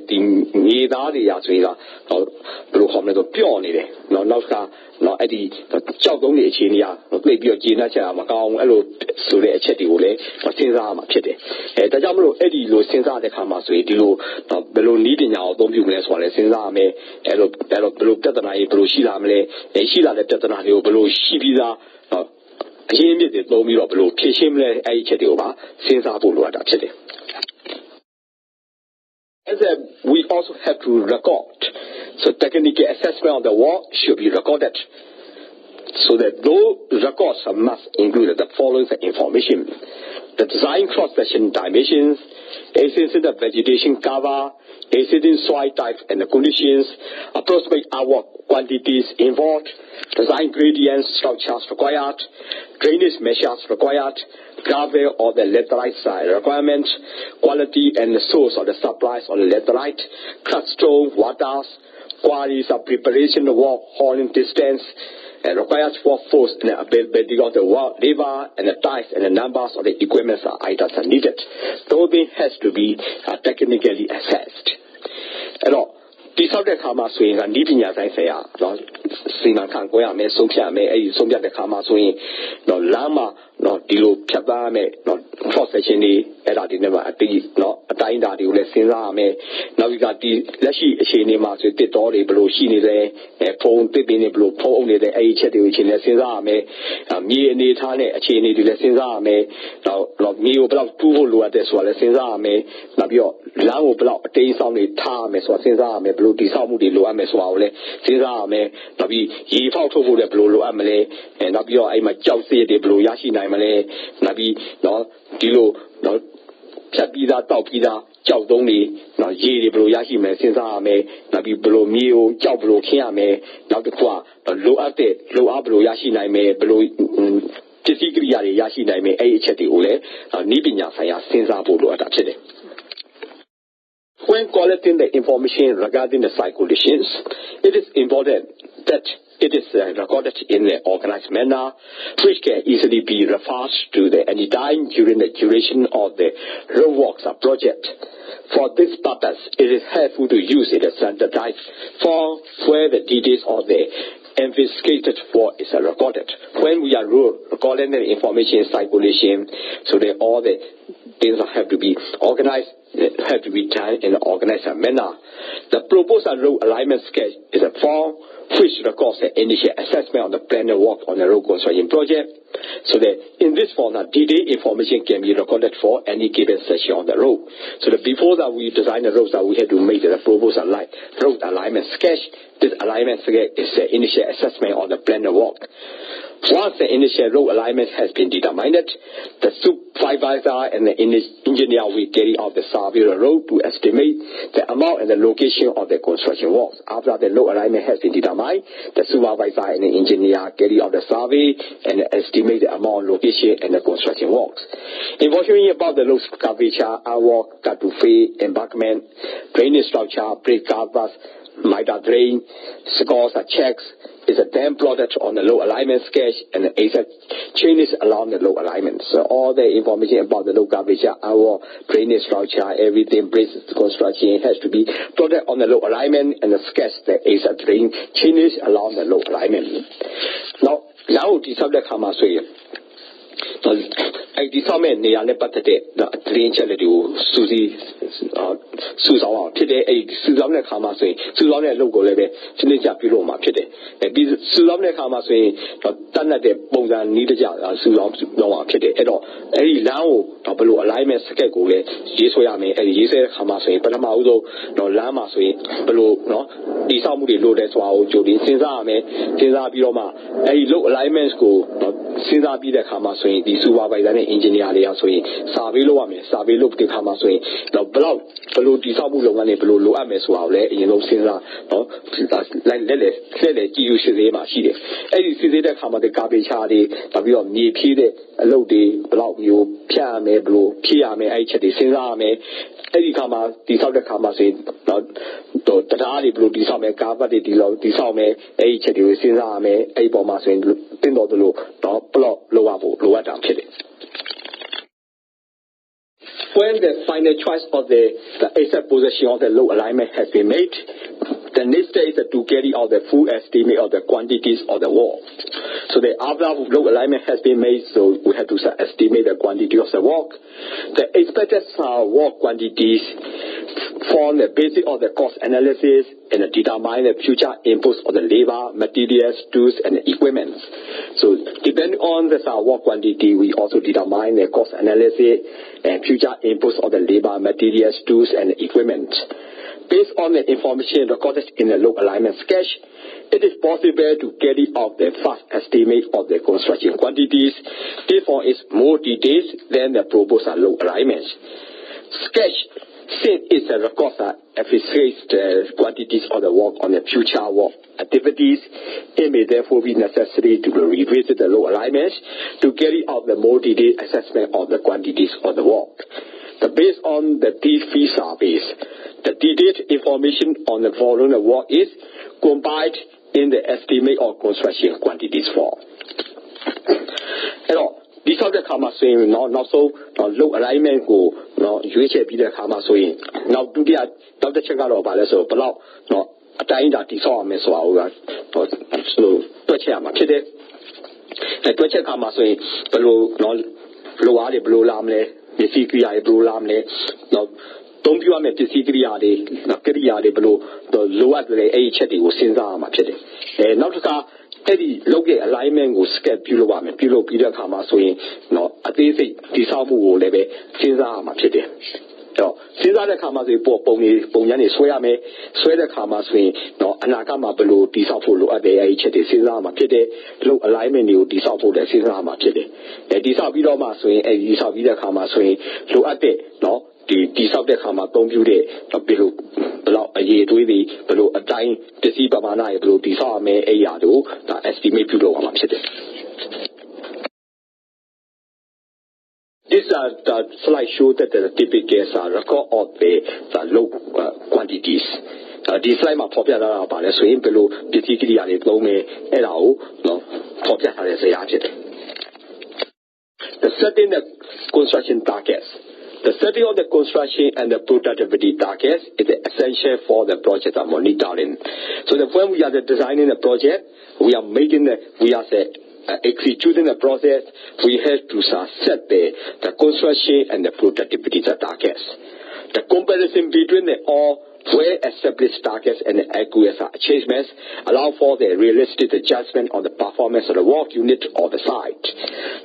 Nidari Yaswina, or Blue Homeland Pione, no Nauka, no Eddie, Chogoni Chinia, maybe a Gina Macao, Elo, Sule, Chetule, or Sinzama Chete. The Jamro Eddie Lo Sinza de Kamaswe, Dilo, below needing our don't you less one, Sinzame, Elo, Below Tatanai, Below Shilamle, and Shila the Tatanai, below Shibida. Jamie did no mirror below, Kishimle, Aichedova, since Abu Chede. As we also have to record, so technical assessment of the work should be recorded. So that those records must include the following information: the design cross-section dimensions, existing vegetation cover, existing soil types and the conditions, approximate hour quantities involved, design gradients, structures required, drainage measures required, gravel or the laterite side requirements, quality and the source of the supplies of the laterite, cut stone, waters, qualities of preparation of work, hauling distance, and requires for force and the availability of the labor and the ties and the numbers of the equipment items are needed. Those things has to be technically assessed. The subject Kama swing and leaving as I say, Siman can go out, Sophia may a Sophia the Kama swing, no Lama, no Dilo Kabame, no cross section, Era di nema ati no atai da di ule sinza ame naviga di lashi achine ma so tit tor de blo shi ni le phone tit pin ni blo phone ni de ai chet de chin le sinza ame mie ani tha ne achine di le sinza ame lo mie ko blau tu ho lo at de so le sinza ame na pi yo lan ko blau atai saw ni tha ame so sinza ame blo ti saw mu di lo at me so le sinza ame na pi yi phao thot pho de blo lo at me le na pi yo ai ma jaw se de blo ya shi nai ma le na pi no di lo noဖြတ်ပြီးသားတောက်ပြီးသားကြောက်သုံးနေနော်ရေတွေဘယ်လိုရရှိမယ်စဉ်းစားရမယ်နောက်ပြီးဘယ်လိုမြေကိုကြောက်ဘယ်လိုခင်းရမယ်နောက်တစ်ခုကလိုအပ်တဲ့လိုအပ်ဘယ်လိုရရှိနိုင်မယ်ဘယ်လိုပစ္စည်းကိရိယာတွေရရှိနိုင်မယ်အဲ့ဒီအချက်တွေကိုလည်းနည်းပညာဆိုင်ရာစဉ်းစားဖို့လိုအပ်တာဖြစ်တယ် When collecting the information regarding the site conditions, it is important that it is recorded in an organized manner, which can easily be referred to any time during the duration of the roadworks project. For this purpose, it is helpful to use a standardized form where the details of the investigated work is recorded. When we are recording the information circulation, so that all the things have to be organized, have to be done in an organized manner. The proposed road alignment sketch is a form which records the initial assessment of the plan and work on the road construction project, so that in this form, detailed information can be recorded for any given section on the road. So that before that we design the roads, we have to make the proposed road alignment sketch. This alignment sketch is the initial assessment of the plan and work. Once the initial road alignment has been determined, the supervisor and the engineer will carry out the survey of the road to estimate the amount and the location of the construction works. After the road alignment has been determined, the supervisor and the engineer carry out the survey and estimate the amount, location, and the construction works. Information about the road curvature, outwalk, cut-to-fade, embankment, drainage structure, break covers, miter drain, scores or checks, is then plotted on the load alignment sketch and the exact changes along the load alignment. So all the information about the load curvature, our drainage structure, everything, bridge construction has to be plotted on the load alignment and the sketch the exact drain changes along the load alignment. Now the subject comes to I determine the anepatete, the train challenge, Susie Susan, today a Susan Hamasway, Susan logo level, Sinja Piloma today. A business Susan Hamasway, Tana de Bonga Nidaja, Susan Noa today. At all, a now, Tablo alignment schedule, Jeswayame, and Yese Hamasway, but Amaudo, no Lamasway, below, no, the Samudi loaded to our Jodin Sinzame, Sinza Piloma, a low alignment school, Sinza Bida Hamasway, the supervisor engineer, Savilo, Savilo, the Hamasway, the blood, below the Sabulong, below Loames, you know, Sinza, no, let it use the machine. And you see that Hama the garbage hardy, but we are near Pide, a low day, block you, Piame, blue, Piame, H. the Sinzame, Eddie Kama, the Southern Kama say, not the Dali blue, the Same Kava, the Same, H. the Sinzame, a bomber saying, Tindo the low, not block, lower down, kidding. When the final choice of the exact position of the load alignment has been made, the next stage is to carry out the full estimate of the quantities of the wall. So the after load alignment has been made, so we have to estimate the quantity of the work. The expected work quantities form the basis of the cost analysis and determine the future inputs of the labor, materials, tools, and equipment. So depending on the work quantity, we also determine the cost analysis and future inputs of the labor, materials, tools, and equipment. Based on the information recorded in the load alignment sketch, it is possible to carry out the first estimate of the construction quantities. Therefore, is more detailed than the proposed load alignment sketch. Since it's a record that efficients the quantities of the work on the future work activities, it may therefore be necessary to revisit the load alignments to carry out the more detailed assessment of the quantities of the work. Based on the fee surveys, the detailed information on the following work is combined in the estimate of construction quantities for. This of the Kama swing, not so low alignment go, no, you should be the Kama swing. Now, do the Dr. Chagaro Balaso, but now, no, a time that is all Miss Waga, so, Twachama, Chide, a Twachakama swing, below, no, low, blue lamle. Missy Kria Brulamne, no, don't you want to see Kriadi, no Kriadi below the lower the age at the Usinza Machete. And not to Eddie Loge alignment was scared Pulo Peter Kama swing, no, at least the Samu leve, Sinza Machete. Since I come as a Ponyani Swayame, Sweda Kamaswing, no, Anakama below, Disapolo at the age at the Sinama Kede, low alignment you Disapo the Sinama Kede. A Disabida Maswing, a Disabida Kamaswing, low at the, no, the Disabda Kama don't do it, below a year to the below a time, the Sibamana, below Disame, a yado, that estimate Pudo Amachete. These are the slide show that the typical record of the low quantities. This slide are popular about the swing below, particularly at the Lome, no, popular as a agent. The setting the construction targets. The setting of the construction and the productivity targets is essential for the project monitoring. So when we are designing the project, we are executing the process, we have to set the construction and the productivity targets. The comparison between the all well-established targets and the accurate achievements allow for the realistic adjustment of the performance of the work unit or the site.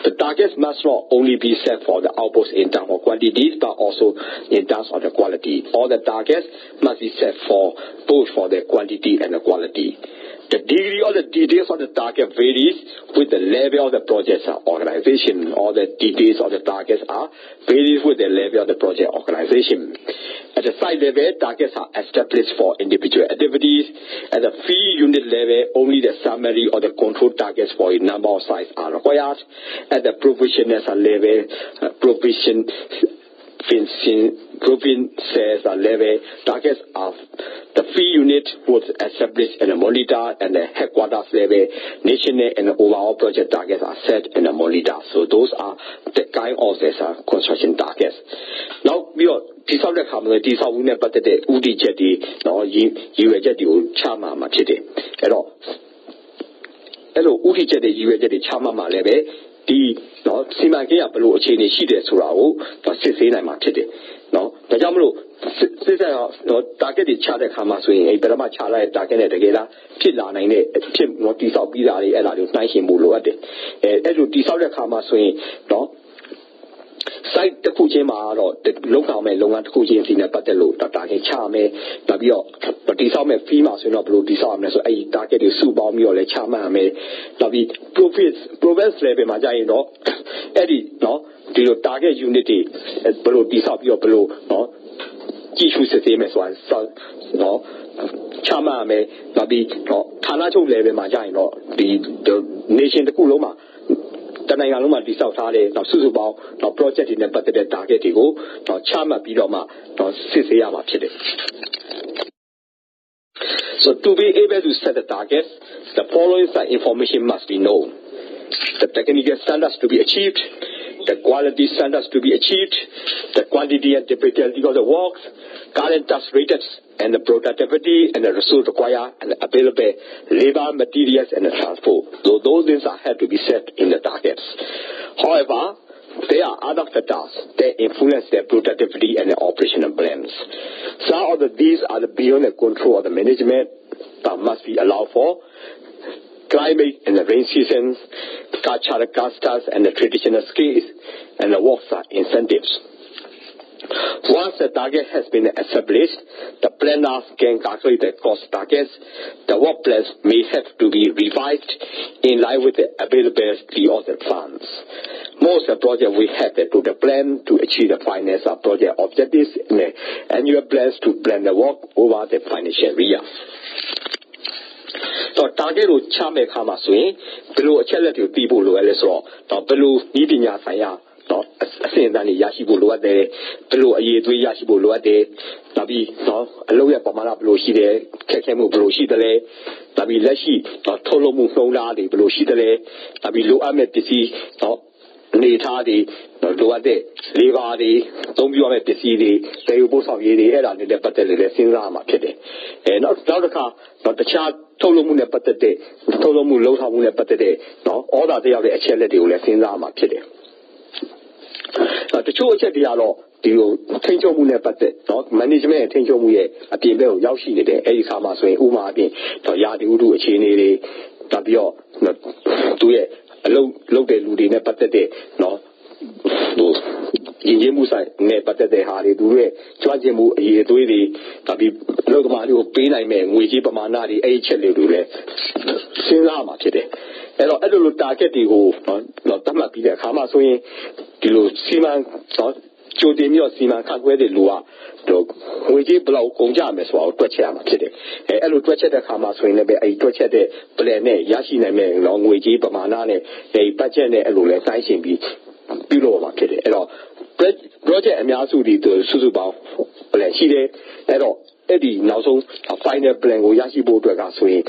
The targets must not only be set for the outputs in terms of quantities, but also in terms of the quality. All the targets must be set for both for the quantity and the quality. The degree or the details of the target varies with the level of the project organization. All the details of the targets varies with the level of the project organization. At the site level, targets are established for individual activities. At the fee unit level, only the summary or the control targets for a number of sites are required. At the provisional level, provinces level, targets of the fee unit was established in a monitor, and the headquarters level, national and overall project targets are set in a monitor. So those are the kind of construction targets. Now, we are this of the company, this of the but the Udi Jetty, or you Jetty Chama Machete. Hello, Udi Jetty, you Jetty Chama Maleve, the Simakia below Chini Shide Surao, the Sisina Machete. No, the Jamlo, target the Chada Kamaswing, a Brahma Chala, target together, Pilana, Tim, what is of Bidari, and I do nice in Buluade. As you decided Kamaswing, no. Site the Kujima or the local man, long at Kujin in a battle, the target charme, Nabio, but this are females in a blue disarm, so I target you Subami or Chama, Nabi, Province Lebe Majino, Eddie, no, the target unity, below disarm your below, no, Kishu system as one, no, Chama, Nabi, no, Tanajo Lebe Majino, the nation, the Kuloma. Tanayaluma Disauta, now Susubao, now project in the better target to go, now Chama Bidoma, now Sisiama Chile. So to be able to set the targets, the following information must be known. The technical standards to be achieved, the quality standards to be achieved, the quantity and difficulty of the works, current task rates, and the productivity and the resource required, and the available labor, materials, and the transport. So those things have to be set in the targets. However, there are other factors that influence their productivity and the operational plans. Some of these are beyond the control of the management, but must be allowed for. Climate and the rain seasons, cultural customs and the traditional skills, and the works incentives. Once the target has been established, the planners can calculate the cost targets. The work plans may have to be revised in line with the availability of the funds. Most of the projects we have to the plan to achieve the financial project objectives and the annual plans to plan the work over the financial year. So target will chame kama swing below a challenge to people who are below needing ya saya. No, saying that Yashibulu at the below a year to Yashibulu at the Nabi, no, a lower Pamana below Shide, Kakamu below Shidale, Nabi Lashi, no, Tolomu Nola, the below Shidale, Nabi Lu Amet the sea, no, Netadi, no, Luade, Levadi, don't you want to see the both of you, the era, the battle, the Sinrama Kede. And not the car, not the child, Tolomu Nepatade, Tolomu Lotamu Nepatade, no, all that they are the Achelity, Sinrama Kede. The Chocha Dialo, the Tenjo Mune Pate, not management, Tenjo Muye, a Tibel, Yashi, a Kamasway, Umadi, Yadi Udu, Chini, Tabio, to a low de Ludine Pate, no. Injemusa ne patate hari dure chwajemu ye tuidi tabi logmani ko pe nai me ngwe ji pamana ri ai chet le dure sin la ma phit de ai lo target ti ko no tamat pi de kha ma so yin di lo siman no ကြိုတင်ပြီးတော့စီမံခန့်ခွဲတဲ့လူကတော့ငွေကြီးဘယ်လောက်ကုန်ကြမယ်ဆိုတာကိုတွက်ချက်ရမှာဖြစ်တယ်။အဲ့လိုတွက်ချက်တဲ့အခါမှာဆိုရင်လည်းပဲအဲ့ဒီတွက်ချက်တဲ့ plan နဲ့ရရှိနိုင်မဲ့ငွေကြီးပမာဏနဲ့ဒီ budget နဲ့အဲ့လိုလဲတိုင်းရှင်ပြီးပြုလုပ်ရမှာဖြစ်တယ်။အဲ့တော့ project အများစုဒီစုစုပေါင်း plan ရှိတယ်။အဲ့တော့အဲ့ဒီနောက်ဆုံး final plan ကိုရရှိဖို့အတွက်ကဆိုရင်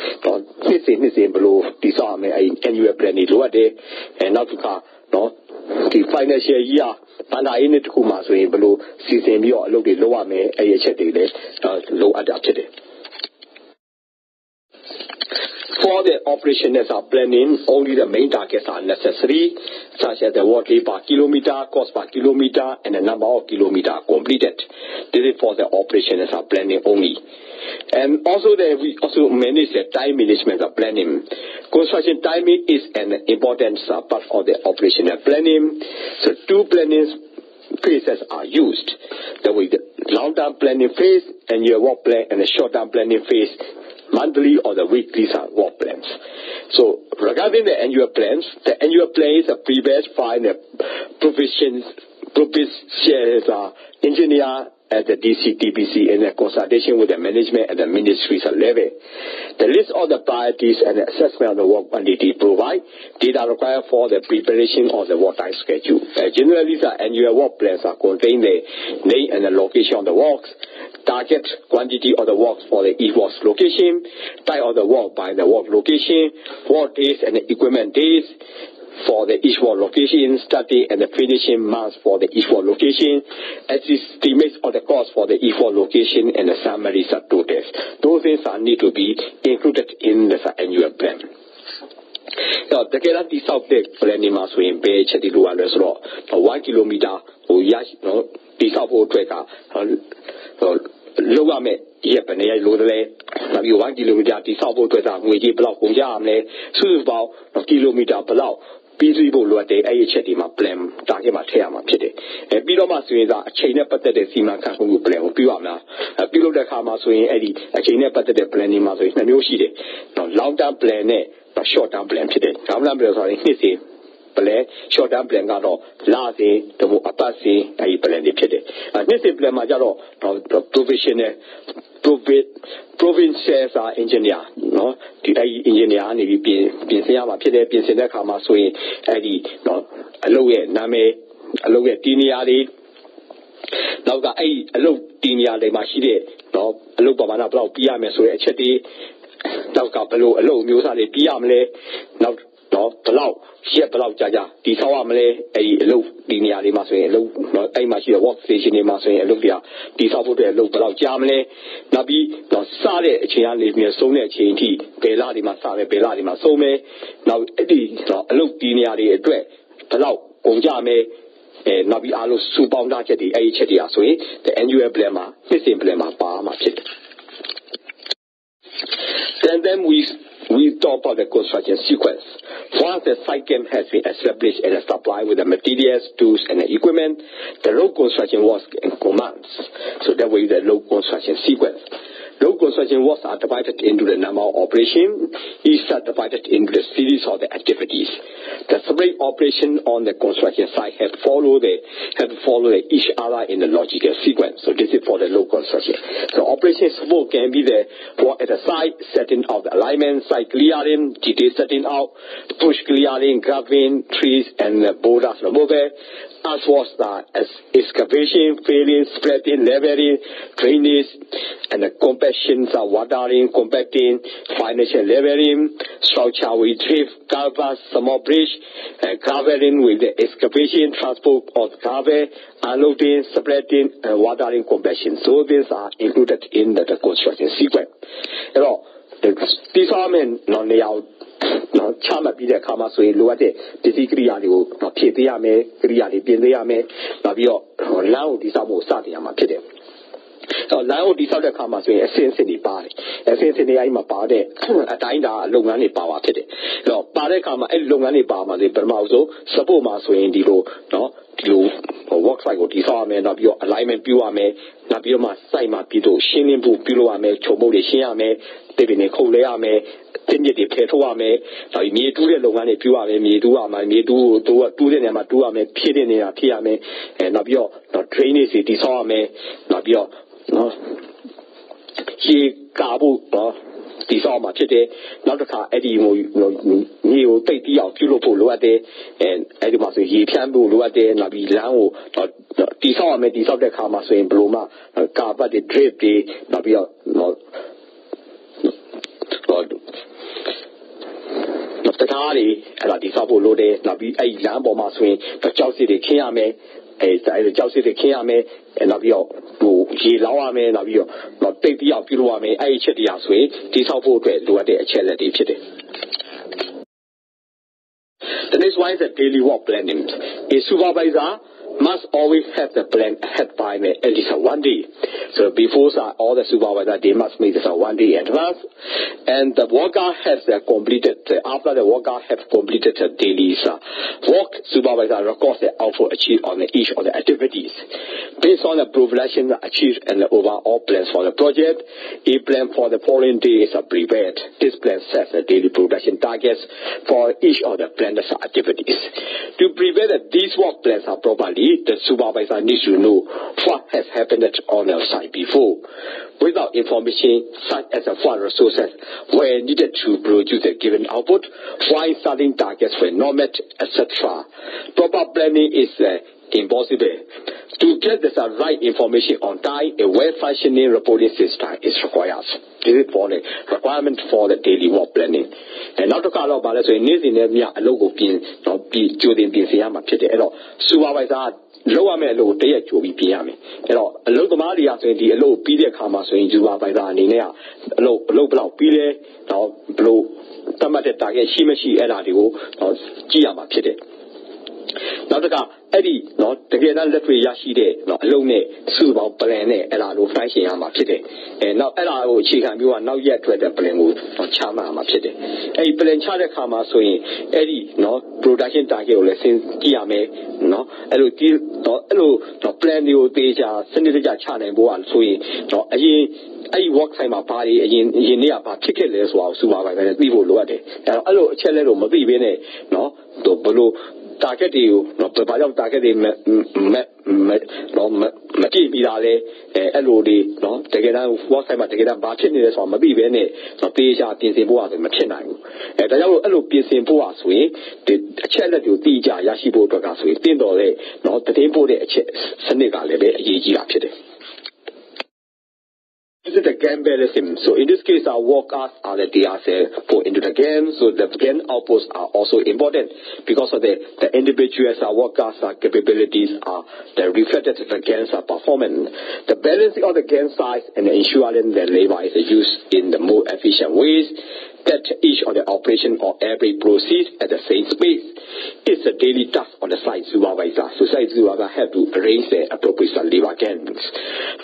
နှစ်စဉ်ဘယ်လိုတည်ဆောက်ရမလဲအဲ့ annual plan တွေလိုအပ်တယ်။နောက်တစ်ခါနော်ဒီ financial year ဘန္တာရေးနှစ်တစ်ခုမှာဆိုရင်ဘယ်လိုစီစဉ်ပြီးတော့အလုပ်တွေလုပ်ရမယ်အဲ့ဒီအချက်တွေလည်းလိုအပ်တာဖြစ်တယ် For the operational planning, only the main targets are necessary, such as the work per kilometer, cost per kilometer, and the number of kilometers completed. This is for the operational planning only. And also we also manage the time management of planning. Construction timing is an important part of the operational planning. So two planning phases are used. The long-term planning phase and your work plan and the short-term planning phase. Monthly or the weekly work plans. So regarding the annual plans, the annual plan is prepared by the provisions engineer at the DCTPC in a consultation with the management at the ministries level. The list of the priorities and the assessment of the work quantity provide data required for the preparation of the work time schedule. Generally, the annual work plans contain the name and the location of the works, target quantity of the works for the each work's location, type of the work by the work location, work days and the equipment days, for the each work location, starting and the finishing months for the each work location, estimates of the cost for the each work location, and the summaries of totals. Those things need to be included in the annual plan. Now, the Kerala South plan in Masway Bay, Chetiluan Resort, 1 kilometer, or Yash, no, the South Tracker, Lower me, yep, and I load the 1 kilometer, the South Tracker, we did block on Yamle, Suzuba, a kilometer below. People who are the AHD plan, Takima Tama Pity. A below Masway, a chain up at the Sima Kaku plan, Puana, a below the Kamasway, a chain up at the plan in Masway, Nanushi, no long term plan, but short term plan today. Some numbers are in his plan, short term plan, Lazi, the Apasi, a plan the pity. And this is plan Majaro, provinces are engineer, no, the engineer, and if you Pinsama Pide, Pinsena Kamasway, Eddie, no, Aloe, Name, Aloe, Tiniari. Now the Alo Tinia de Machide, no, Alo Bamana Blau Piameso, Cheti, now Capello, Alo, Musa de Piamle, now. No, Palau, Shia Palau Jaja, the Sawamle, a low linear Masway, low, no, a machine work station in Masway, a Luvia, the South of the low Palau Jamle, Nabi, no Sade, Chian live near Sone, Chinti, Beladi Masame, Beladi Masome, now Eddie, a low linear address, Palau, Gonjame, Nabi Alo Subanda Chedi, a Chedia, so the annual blema, his emblema, Bahama Chit. Then we talk about the construction sequence. Once the site camp has been established and supplied with the materials, tools, and the equipment, the road construction works commence. So that way the road construction sequence. Road construction works are divided into the number of operations. Each are divided into the series of the activities. The separate operation on the construction site have to follow each other in the logical sequence. So this is for the road construction. So operation support can be the work at the site, setting out the alignment, site clearing, detail setting out, push clearing, graving, trees, and boulders removal. As was excavation, filling, spreading, leveling, drainage, and the compactions are watering, compacting, financial leveling, structure with drift, carvers, small bridge, graveling with the excavation, transport of gravel, unloading, spreading, and watering compaction. So these are included in the construction sequence. These are non-layout ချမှတ်ပြီးတဲ့အခါမှာဆိုရင်လိုအပ်တဲ့ပစ္စည်းကိရိယာတွေကိုဖြည့်ပေးရမယ်ကိရိယာတွေပြင်ပေးရမယ်နောက်ပြီးတော့လမ်းကိုတည်ဆောက်ဖို့စတင်ရမှာဖြစ်တယ်လမ်းကိုတည်ဆောက်တဲ့အခါမှာဆိုရင်အဆင့်တွေပါတယ်အဆင့်တွေအဲ့မှာပါတဲ့အတိုင်းဒါလုပ်ငန်းတွေပါပါဖြစ်တယ်အဲ့တော့ပါတဲ့အခါမှာအဲ့လုပ်ငန်းတွေပါမှာဆိုပထမဆုံး support မှာဆိုရင်ဒီလို work site ကိုတည်ဆောက်ရမယ်နောက်ပြီးတော့ alignment ပြုရမယ်နောက်ပြီးတော့မှ site မှာပြီးတော့ရှင်းလင်းဖို့ပြုလုပ်ရမယ်ခြုံမှုတွေရှင်းရမယ်တိပင်တွေခုတ်လဲရမယ်တင်းမြစ်တွေဖယ်ထုတ်ရမယ်နောက်ပြီးမြေတူးတဲ့လုပ်ငန်းတွေပြုရမယ်မြေတူးရမယ်မြေတူးကိုတူးတဲ့နေရာမှာတူးရမယ်ဖြည့်တဲ့နေရာဖြည့်ရမယ်နောက်ပြီးတော့ drainage တွေတည်ဆောက်ရမယ်နောက်ပြီးတော့ရေကာဖို့တည်ဆောက်မှာဖြစ်တယ်နောက်တစ်ခါအဲ့ဒီမြေကိုတိတ်တီးအောင်ပြုလုပ်ဖို့လိုအပ်တယ်အဲ့ဒီမှာဆိုရေဖြန်းဖို့လိုအပ်တယ်နောက်ပြီးလမ်းကိုတည်ဆောက်ရမယ်တည်ဆောက်တဲ့အခါမှာဆိုရင်ဘယ်လိုမှကာပတ်တွေ drip တွေနောက်ပြီးတော့တကားတွေအဲ့ဒါတည်ဆောက်ဖို့လိုတယ်နောက်ပြီးအဲ့လမ်းပေါ်မှာဆိုရင်ကြောက်စစ်တွေခင်းရမယ်အဲ့ကြောက်စစ်တွေခင်းရမယ်နောက်ပြီးတော့ရေလောင်းရမယ်နောက်ပြီးတော့တိတ်ပြီးအောင်ပြုလုပ်ရမယ်အဲ့ဒီချက်တရားဆိုရင်တည်ဆောက်ဖို့အတွက်လိုအပ်တဲ့အချက်လက်တွေဖြစ်တယ် The next one is a daily work planning. A supervisor must always have the plan ahead by at least 1 day. So before all the supervisors, they must make this 1 day in advance. And the worker has completed, after the worker have completed the daily work, supervisor records the output achieved on each of the activities. Based on the progression achieved and the overall plans for the project, a plan for the following days are prepared. This plan sets the daily progression targets for each of the planned activities. To prepare that these work plans are properly, the supervisor needs to know what has happened on the site before. Without information such as the fund resources were needed to produce the given output, why starting targets were not met, etc. Proper planning is impossible. To get the right information on time, a well-functioning reporting system is required. This is for the requirement for the daily work planning. And now to call out about so in this in a logo pin, not be Jordan Pinsiama Pit, supervisor. လောက်ရမယ့်အလုပ်တရက်ကြိုပြီးပြင်ရမယ်အဲ့တော့အလုပ်သမားတွေကဆိုရင်ဒီအလုပ်ပြီးတဲ့အခါမှာဆိုရင် supervisor အနေနဲ့ကအလုပ်ဘယ်လောက်ပြီးလဲတော့ဘယ်လိုသတ်မှတ်တဲ့ target ရှိမရှိအဲ့ဒါတွေကိုကြည့်ရမှာဖြစ်တယ်နောက်တစ်ခါအဲ့ဒီတကယ်တမ်းလက်တွေ့ရရှိတဲ့အလုပ်နဲ့စုပေါင်း plan နဲ့အဲ့ဒါကိုဖိုင်းရှင်ရမှာဖြစ်တယ်နောက်အဲ့ဒါကိုအခြေခံပြီးတော့နောက်ရက်အတွက်တဲ့ plan ကိုချမှတ်ရမှာဖြစ်တယ်အဲ့ဒီ plan ချတဲ့အခါမှာဆိုရင်အဲ့ဒီproduction target ကိုလည်းစဉ်းကြည့်ရမယ်အဲ့လို plan တွေကိုတေချာစနစ်တကျချနိုင်ဖို့ဆိုရင်အရင်အဲ့ဒီ work site မှာဘာတွေအရင်နေ့ကဘာဖြစ်ခဲ့လဲဆိုတာကို supervisor နဲ့သိဖို့လိုအပ်တယ်အဲ့လိုအချက်လက်ကိုမသိဘဲနဲ့ဘယ်လို target တွေကိုဘာကြောင့် target တွေမကြည့်ပြီးတာလဲအဲ့လိုတွေတကယ်တမ်း work site မှာတကယ်တမ်းဘာဖြစ်နေလဲဆိုတာမသိဘဲနဲ့တေချာပြင်ဆင်ဖို့ဆိုမဖြစ်နိုင်ဘူးဒါကြောင့်အဲ့လိုပြင်ဆင်ဖို့ဆိုရင်ဒီအချက်လက်တွေကိုသိကြရရှိဖို့အတွက်ကဆိုရင်တင့်တော်တဲ့သတင်းပို့တဲ့အချက်စနစ်ကလည်းပဲအရေးကြီးတာဖြစ်တယ်This is the game balancing. So in this case, our workers are the DRC put into the game. So the game outputs are also important because of the individuals, our workers, our capabilities are the reflected the game's performance. The balancing of the game size and ensuring the labor is used in the more efficient ways. That each of the operation or every proceeds at the same space. It's a daily task on the site supervisor. So site supervisor have to arrange the appropriate labor games.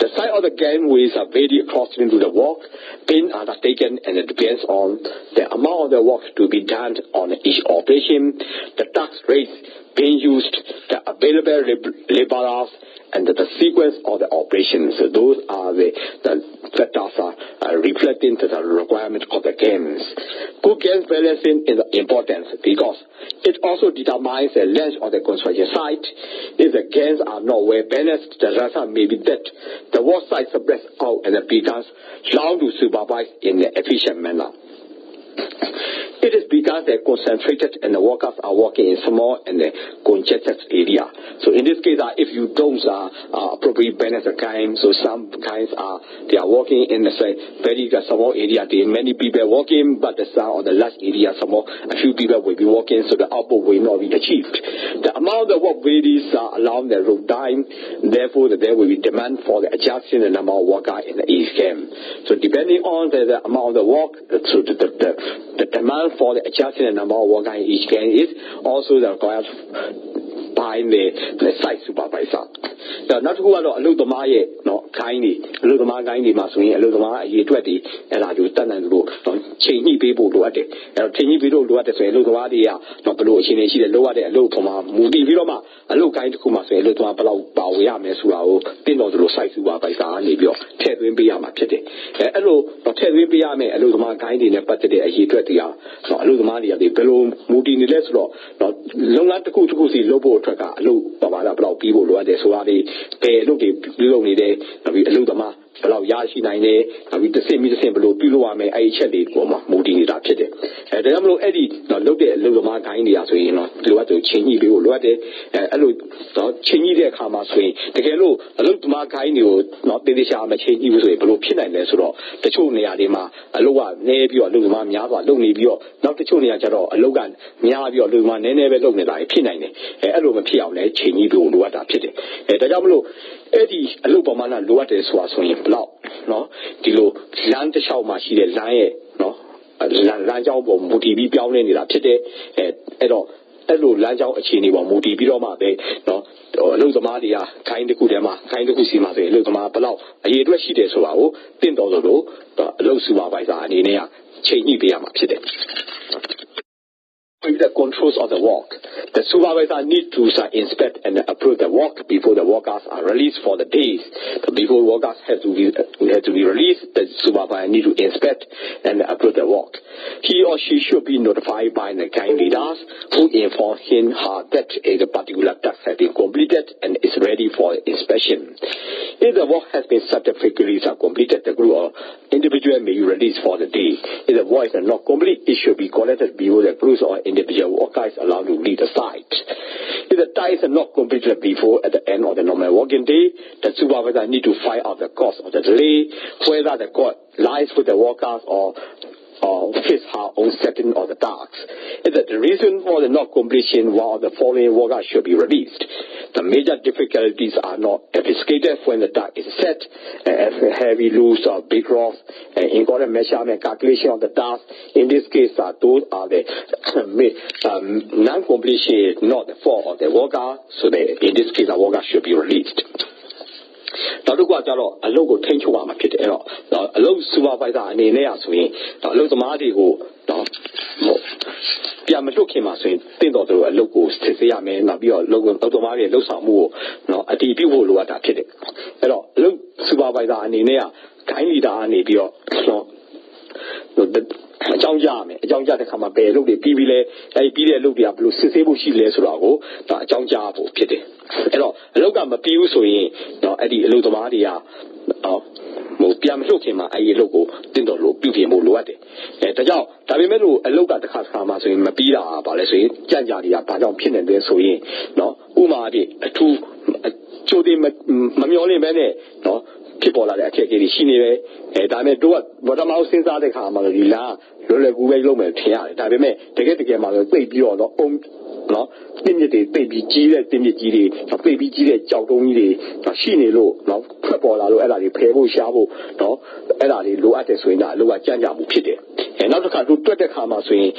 The size of the game ways are very according to the work being undertaken and it depends on the amount of the work to be done on each operation, the task rates being used, the available laborers, and the sequence of the operations. So those are the factors are reflecting to the requirement of the games. Good games balancing is important because it also determines the length of the construction site. If the games are not well balanced, the result may be that the work site spreads out and it becomes long to supervise in an efficient manner. It is because they're concentrated and the workers are working in small and congested area. So in this case, if you don't appropriately balance the time, so some kinds they are working in the very small area. There are many people working, but the some of the large area, a few people will be working, so the output will not be achieved. The amount of work varies along the road time. Therefore, there will be demand for the adjustment and amount of worker in each game. So depending on the amount of the work, so the demand for the adjusting the number of workers in each gang is also the required by the site supervisor. Not who are a little Maya, no kindly, a little Margani must win a little Maya 20, and I do done and look, changing people do it. Changing people do it, a little Wadia, not below Chinese, the lower the low Toma, Moody Viloma, a low kind of Kumas, a little Bawia Mesua, then on the site supervisor, Nibio, Ted Wimbiama Kitty. Hello, not Ted Wimbiame, a little Margani in a party, a he 20 year, not a little money at the below Moody in the less law, not long at the Kutukusi Lobo Tracker, low Bavada people who are there, so are they. Look only there, we look them up, allow Yashi 9 with the same below Piluame, I chatted, moving it up today. And the Amlo Eddie, not look at little Mark India, so you know, do what to change you, what they change their karma swing. The Galo, a look to Mark Indio, not the Shama change you with a below pin and less law. The Choni Adima, a lower, Nebio, Luma Miava, Lumibio, not the Choni Ajaro, a Logan, Miavio, Luma, never look at I pinine, a Luma Pia, change you, what up today. Eddie, a little mana lower this was when you blow, no? Dilo, land the show machine, no? Lanjao, Mutibi, Biawan, in that today, at all. Hello, Lanjao, a chini, or Mutibi, no? Or Luzamadia, kind of Kudema, kind of Kusima, Luzama, Palau, a year she did so, $10, low supervisor, and in a chainy Biama today. With the controls of the work, the supervisor needs to inspect and approve the work before the workers are released for the days. Before workers have to be released, the supervisor needs to inspect and approve the work. He or she should be notified by the gang leaders who inform him that a particular task has been completed and is ready for inspection. If the work has been satisfactorily completed, the group or individual may be released for the day. If the work is not complete, it should be collected before the group or individual worker is allowed to leave the site. If the task is not completed before at the end of the normal working day, the supervisor needs to find out the cause of the delay, whether the cause lies with the workers or his her own setting of the tasks. If the reason for the not completion while the following workers should be released. The major difficulties are not obfuscated when the task is set, as heavy loose or big rocks, and important measurement calculation of the task. In this case, those are the non-completion, not the fault of the worker, so in this case, the worker should be released. နောက်တစ်ခုကကြတော့အလုပ်ကိုထိန်းချုပ်ရမှာဖြစ်တယ်အဲ့တော့အလုပ် supervisor အနေနဲ့ဆိုရင်အလုပ်သမားတွေကိုပြန်မလွတ်ခင်မှာဆိုရင်တင့်တော်သူအလုပ်ကိုစစ်ဆေးရမယ်နောက်ပြီးတော့အလုပ်သမားတွေလှုပ်ဆောင်မှုကိုအတည်ပြုဖို့လိုအပ်တာဖြစ်တယ်အဲ့တော့အလုပ် supervisor အနေနဲ့က guide leader အနေပြီးတော့အကြောင်းကြားရမယ်အကြောင်းကြားတဲ့ခါမှာဘယ်အလုပ်တွေပြီးပြီးလဲအဲဒီပြီးတဲ့အလုပ်တွေကဘယ်လိုစစ်ဆေးဖို့ရှိလဲဆိုတာကိုဒါအကြောင်းကြားဖို့ဖြစ်တယ်အဲ့တော့အလုပ်ကမပြီးဘူးဆိုရင်အဲ့ဒီအလုပ်သမားတွေကပြန်မလွတ်ခင်မှာအဲဒီအလုပ်ကိုတင့်တော်လို့ပြုပြင်ဖို့လိုအပ်တယ်ဒါကြောင့်ဒါပေမဲ့လို့အလုပ်ကတစ်ခါမှာဆိုရင်မပြီးတာပါလဲဆိုရင်ကြံ့ကြာတွေကဘာကြောင့်ဖြစ်နေလဲဆိုရင်ဥပမာအဖြစ်အထူးကြိုတင်မမျှော်လင့်ပဲနဲ့ဖြစ်ပေါ်လာတဲ့အခက်အခဲတွေရှိနေတယ်ဒါပေမဲ့တို့ကဘာသာမအောင်စဉ်းစားတဲ့ခါမှာဒီလားလွယ်လွယ်ကူပဲလုပ်မယ်ထင်ရတယ်ဒါပေမဲ့တကယ်မှာသိပြီးတော့တင်းမြစ်တွေသိပြီးကြီးတဲ့တင်းမြစ်ကြီးတွေသိပြီးကြီးတဲ့ကြောက်တုံးကြီးတွေရှိနေလို့ထွက်ပေါ်လာလို့အဲ့ဒါတွေဖယ်ဖို့ရှားဖို့အဲ့ဒါတွေလိုအပ်တယ်ဆိုရင်ဒါအလုပ်ကကြံ့ကြာမှုဖြစ်တယ်နောက်တစ်ခါတို့တွက်တဲ့ခါမှာဆိုရင်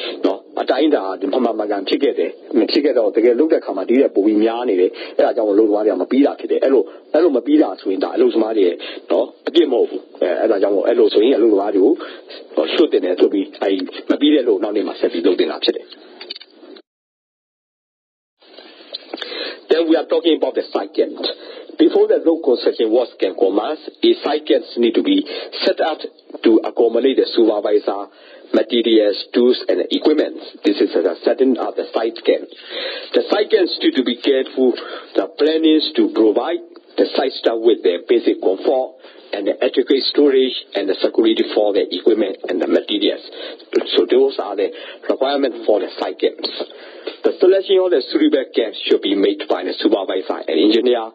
အတိုင်းဒါမှန်ကန်ဖြစ်ခဲ့တယ်မဖြစ်ခဲ့တော့တကယ်လုပ်တဲ့ခါမှာဒီတဲ့ပုံပြီးများနေတယ်အဲ့ဒါကြောင့်လုပ်သမားတွေကမပြီးတာဖြစ်တယ်အဲ့လိုမပြီးတာဆိုရင်ဒါအလုပ်သမားတွေအပြစ်မဟုတ်ဘူးအဲ့ဒါကြောင့်အဲ့လိုဆိုရင်အလုပ်သမားတွေကိုလွတ်တင်တယ်ဆိုပြီးမပြီးတဲ့လို့နောက်နေ့မှာဆက်ပြီးလုပ်တင်တာဖြစ်တယ်Then we are talking about the cycle. Before the road construction works can commence, a cycle need to be set up to accommodate the supervisor, materials, tools, and equipment. This is the setting of the cycle. The cycles need to be careful. The plan is to provide the site staff with their basic comfort and the adequate storage and the security for the equipment and the materials. So those are the requirements for the cycles. The selection of the suitable camps should be made by the supervisor and engineer.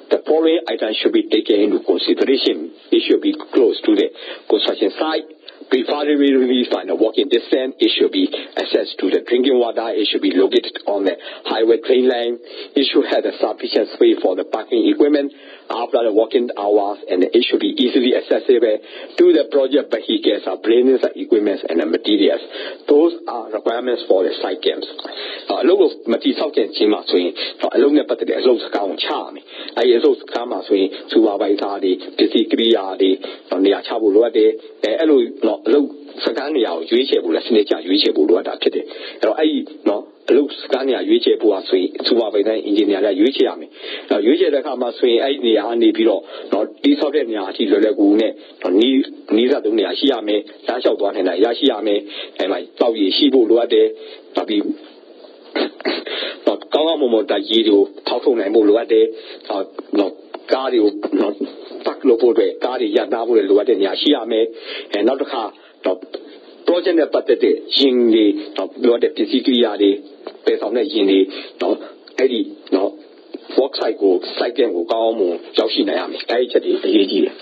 The following items should be taken into consideration. It should be close to the construction site. Preferably find a walking distance. It should be access to the drinking water. It should be located on the highway train line. It should have a sufficient space for the parking equipment. after the working hours, and it should be easily accessible to the project vehicles, planes, equipment, and materials. Those are requirements for the site camps. Local material can see my swing, along the but the low count charm. I also come as we to our vitali, physically, on the Achabuade, low Sagania, reachable, a signature, reachable, what I did. I no. Looks Scania, Yuchepu, to our engineer, Yuchami. Now, usually come as we ain't the only below, not this of them, Yati, Lagune, neither do Yashiame, Dasha one and Yashiame, and my Tawi Shibu Luade, Tabi. Not Kawamo Dajidu, Tatum and Muluade, not Gadio, not Taklopo, Gadi Yadabu, Luade, Yashiame, and not car, not project but the Jing the blood physically based on the Jing Eddie no work cycle cycle ကိုကောင်းအောင်ကြောက်ရှိနိုင်ရမယ်အဲ့ဒီချက်တွေအရေးကြီးတယ်